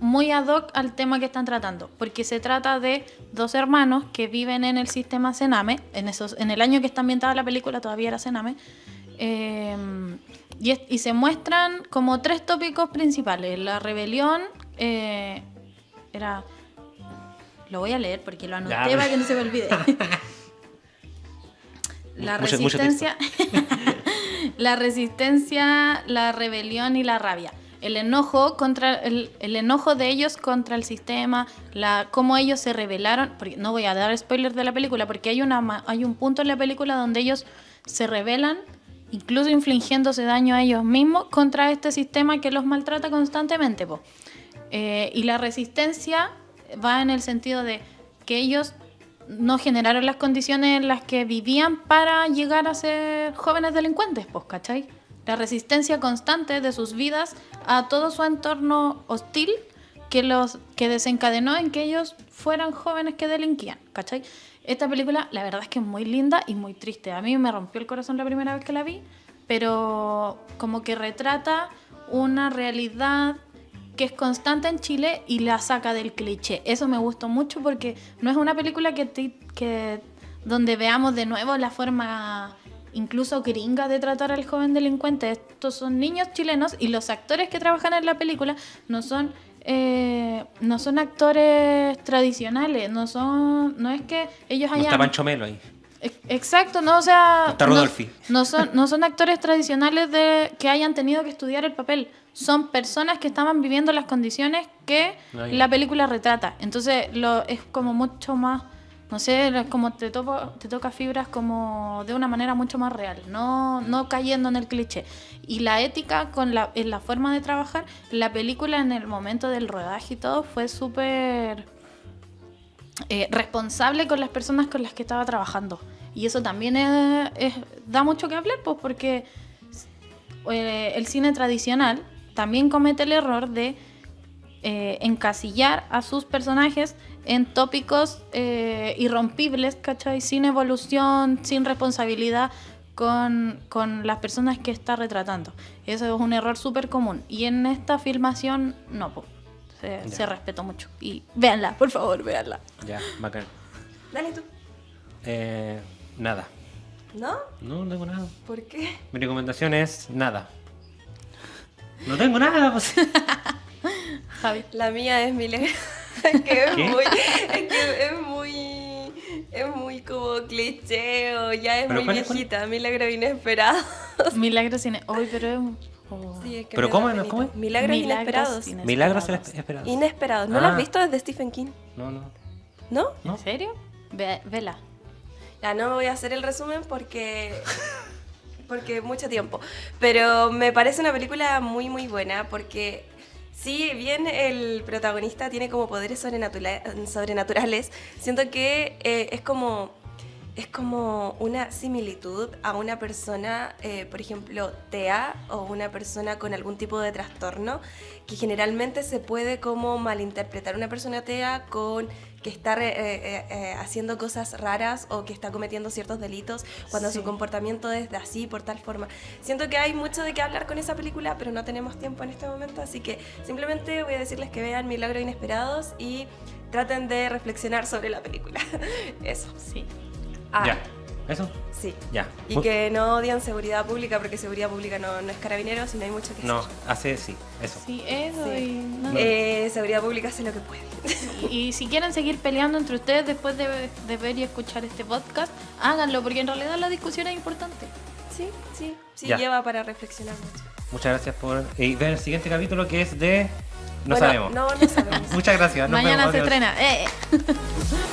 muy ad hoc al tema que están tratando, porque se trata de dos hermanos que viven en el sistema Sename, en el año que está ambientada la película todavía era Sename, y se muestran como 3 tópicos principales. La rebelión lo voy a leer porque lo anoté Ya. para que no se me olvide. La Mucho resistencia, la resistencia, la rebelión y la rabia. El enojo el enojo de ellos contra el sistema, cómo ellos se rebelaron. Porque no voy a dar spoilers de la película, porque hay un punto en la película donde ellos se rebelan, incluso infligiéndose daño a ellos mismos contra este sistema que los maltrata constantemente, po. Y la resistencia va en el sentido de que ellos no generaron las condiciones en las que vivían para llegar a ser jóvenes delincuentes, pues, ¿cachai? La resistencia constante de sus vidas a todo su entorno hostil que desencadenó en que ellos fueran jóvenes que delinquían, ¿cachai? Esta película, la verdad es que es muy linda y muy triste. A mí me rompió el corazón la primera vez que la vi, pero como que retrata una realidad que es constante en Chile y la saca del cliché. Eso me gustó mucho porque no es una película donde veamos de nuevo la forma incluso gringa de tratar al joven delincuente. Estos son niños chilenos y los actores que trabajan en la película no son actores tradicionales, no es que ellos No hayan... está Pancho Melo ahí. Exacto, no, o sea... No está Rodolfi. No son actores tradicionales que hayan tenido que estudiar el papel. Son personas que estaban viviendo las condiciones que la película retrata. Entonces es como mucho más... No sé, como te toca fibras como de una manera mucho más real, no cayendo en el cliché. Y la ética en la forma de trabajar, la película en el momento del rodaje y todo fue súper responsable con las personas con las que estaba trabajando. Y eso también da mucho que hablar, pues, porque el cine tradicional también comete el error de encasillar a sus personajes en tópicos irrompibles, ¿cachai? Sin evolución, sin responsabilidad con las personas que está retratando. Eso es un error súper común. Y en esta filmación, no, po. Se respetó mucho. Y véanla, por favor, véanla. Ya, bacán. Dale tú. Nada. ¿No? No tengo nada. ¿Por qué? Mi recomendación es nada. No tengo nada, pues. Javi. La mía es Milagro. que es ¿Qué? muy. Es que es muy como cliché o ya es ¿Pero muy cuál es, viejita. Milagro inesperado. Milagros cine. Hoy, pero es... Sí, es que ¿Pero me cómo da es? penita. ¿Cómo es? Milagros inesperados. Milagros esperados. Inesperados. ¿No lo has visto? Es de Stephen King. No. ¿No? ¿En serio? Vela. Ya no voy a hacer el resumen porque mucho tiempo. Pero me parece una película muy muy buena porque si bien el protagonista tiene como poderes sobrenaturales, siento que es como una similitud a una persona, por ejemplo, TEA o una persona con algún tipo de trastorno, que generalmente se puede como malinterpretar una persona TEA con que está haciendo cosas raras o que está cometiendo ciertos delitos cuando su comportamiento es de así, por tal forma. Siento que hay mucho de qué hablar con esa película, pero no tenemos tiempo en este momento, así que simplemente voy a decirles que vean Milagros Inesperados y traten de reflexionar sobre la película. Eso. Sí. Ya. ¿Eso? Sí. Ya. Y que no odian seguridad pública, porque seguridad pública no es carabineros y no hay mucho que No, hacer. eso. Sí, eso. Sí. Y, Seguridad pública hace lo que puede. y si quieren seguir peleando entre ustedes después de ver y escuchar este podcast, háganlo, porque en realidad la discusión es importante. Sí, Ya. lleva para reflexionar mucho. Muchas gracias por ver el siguiente capítulo que es de... No Bueno, sabemos. No sabemos. Muchas gracias. Nos Mañana vemos, se adiós. estrena.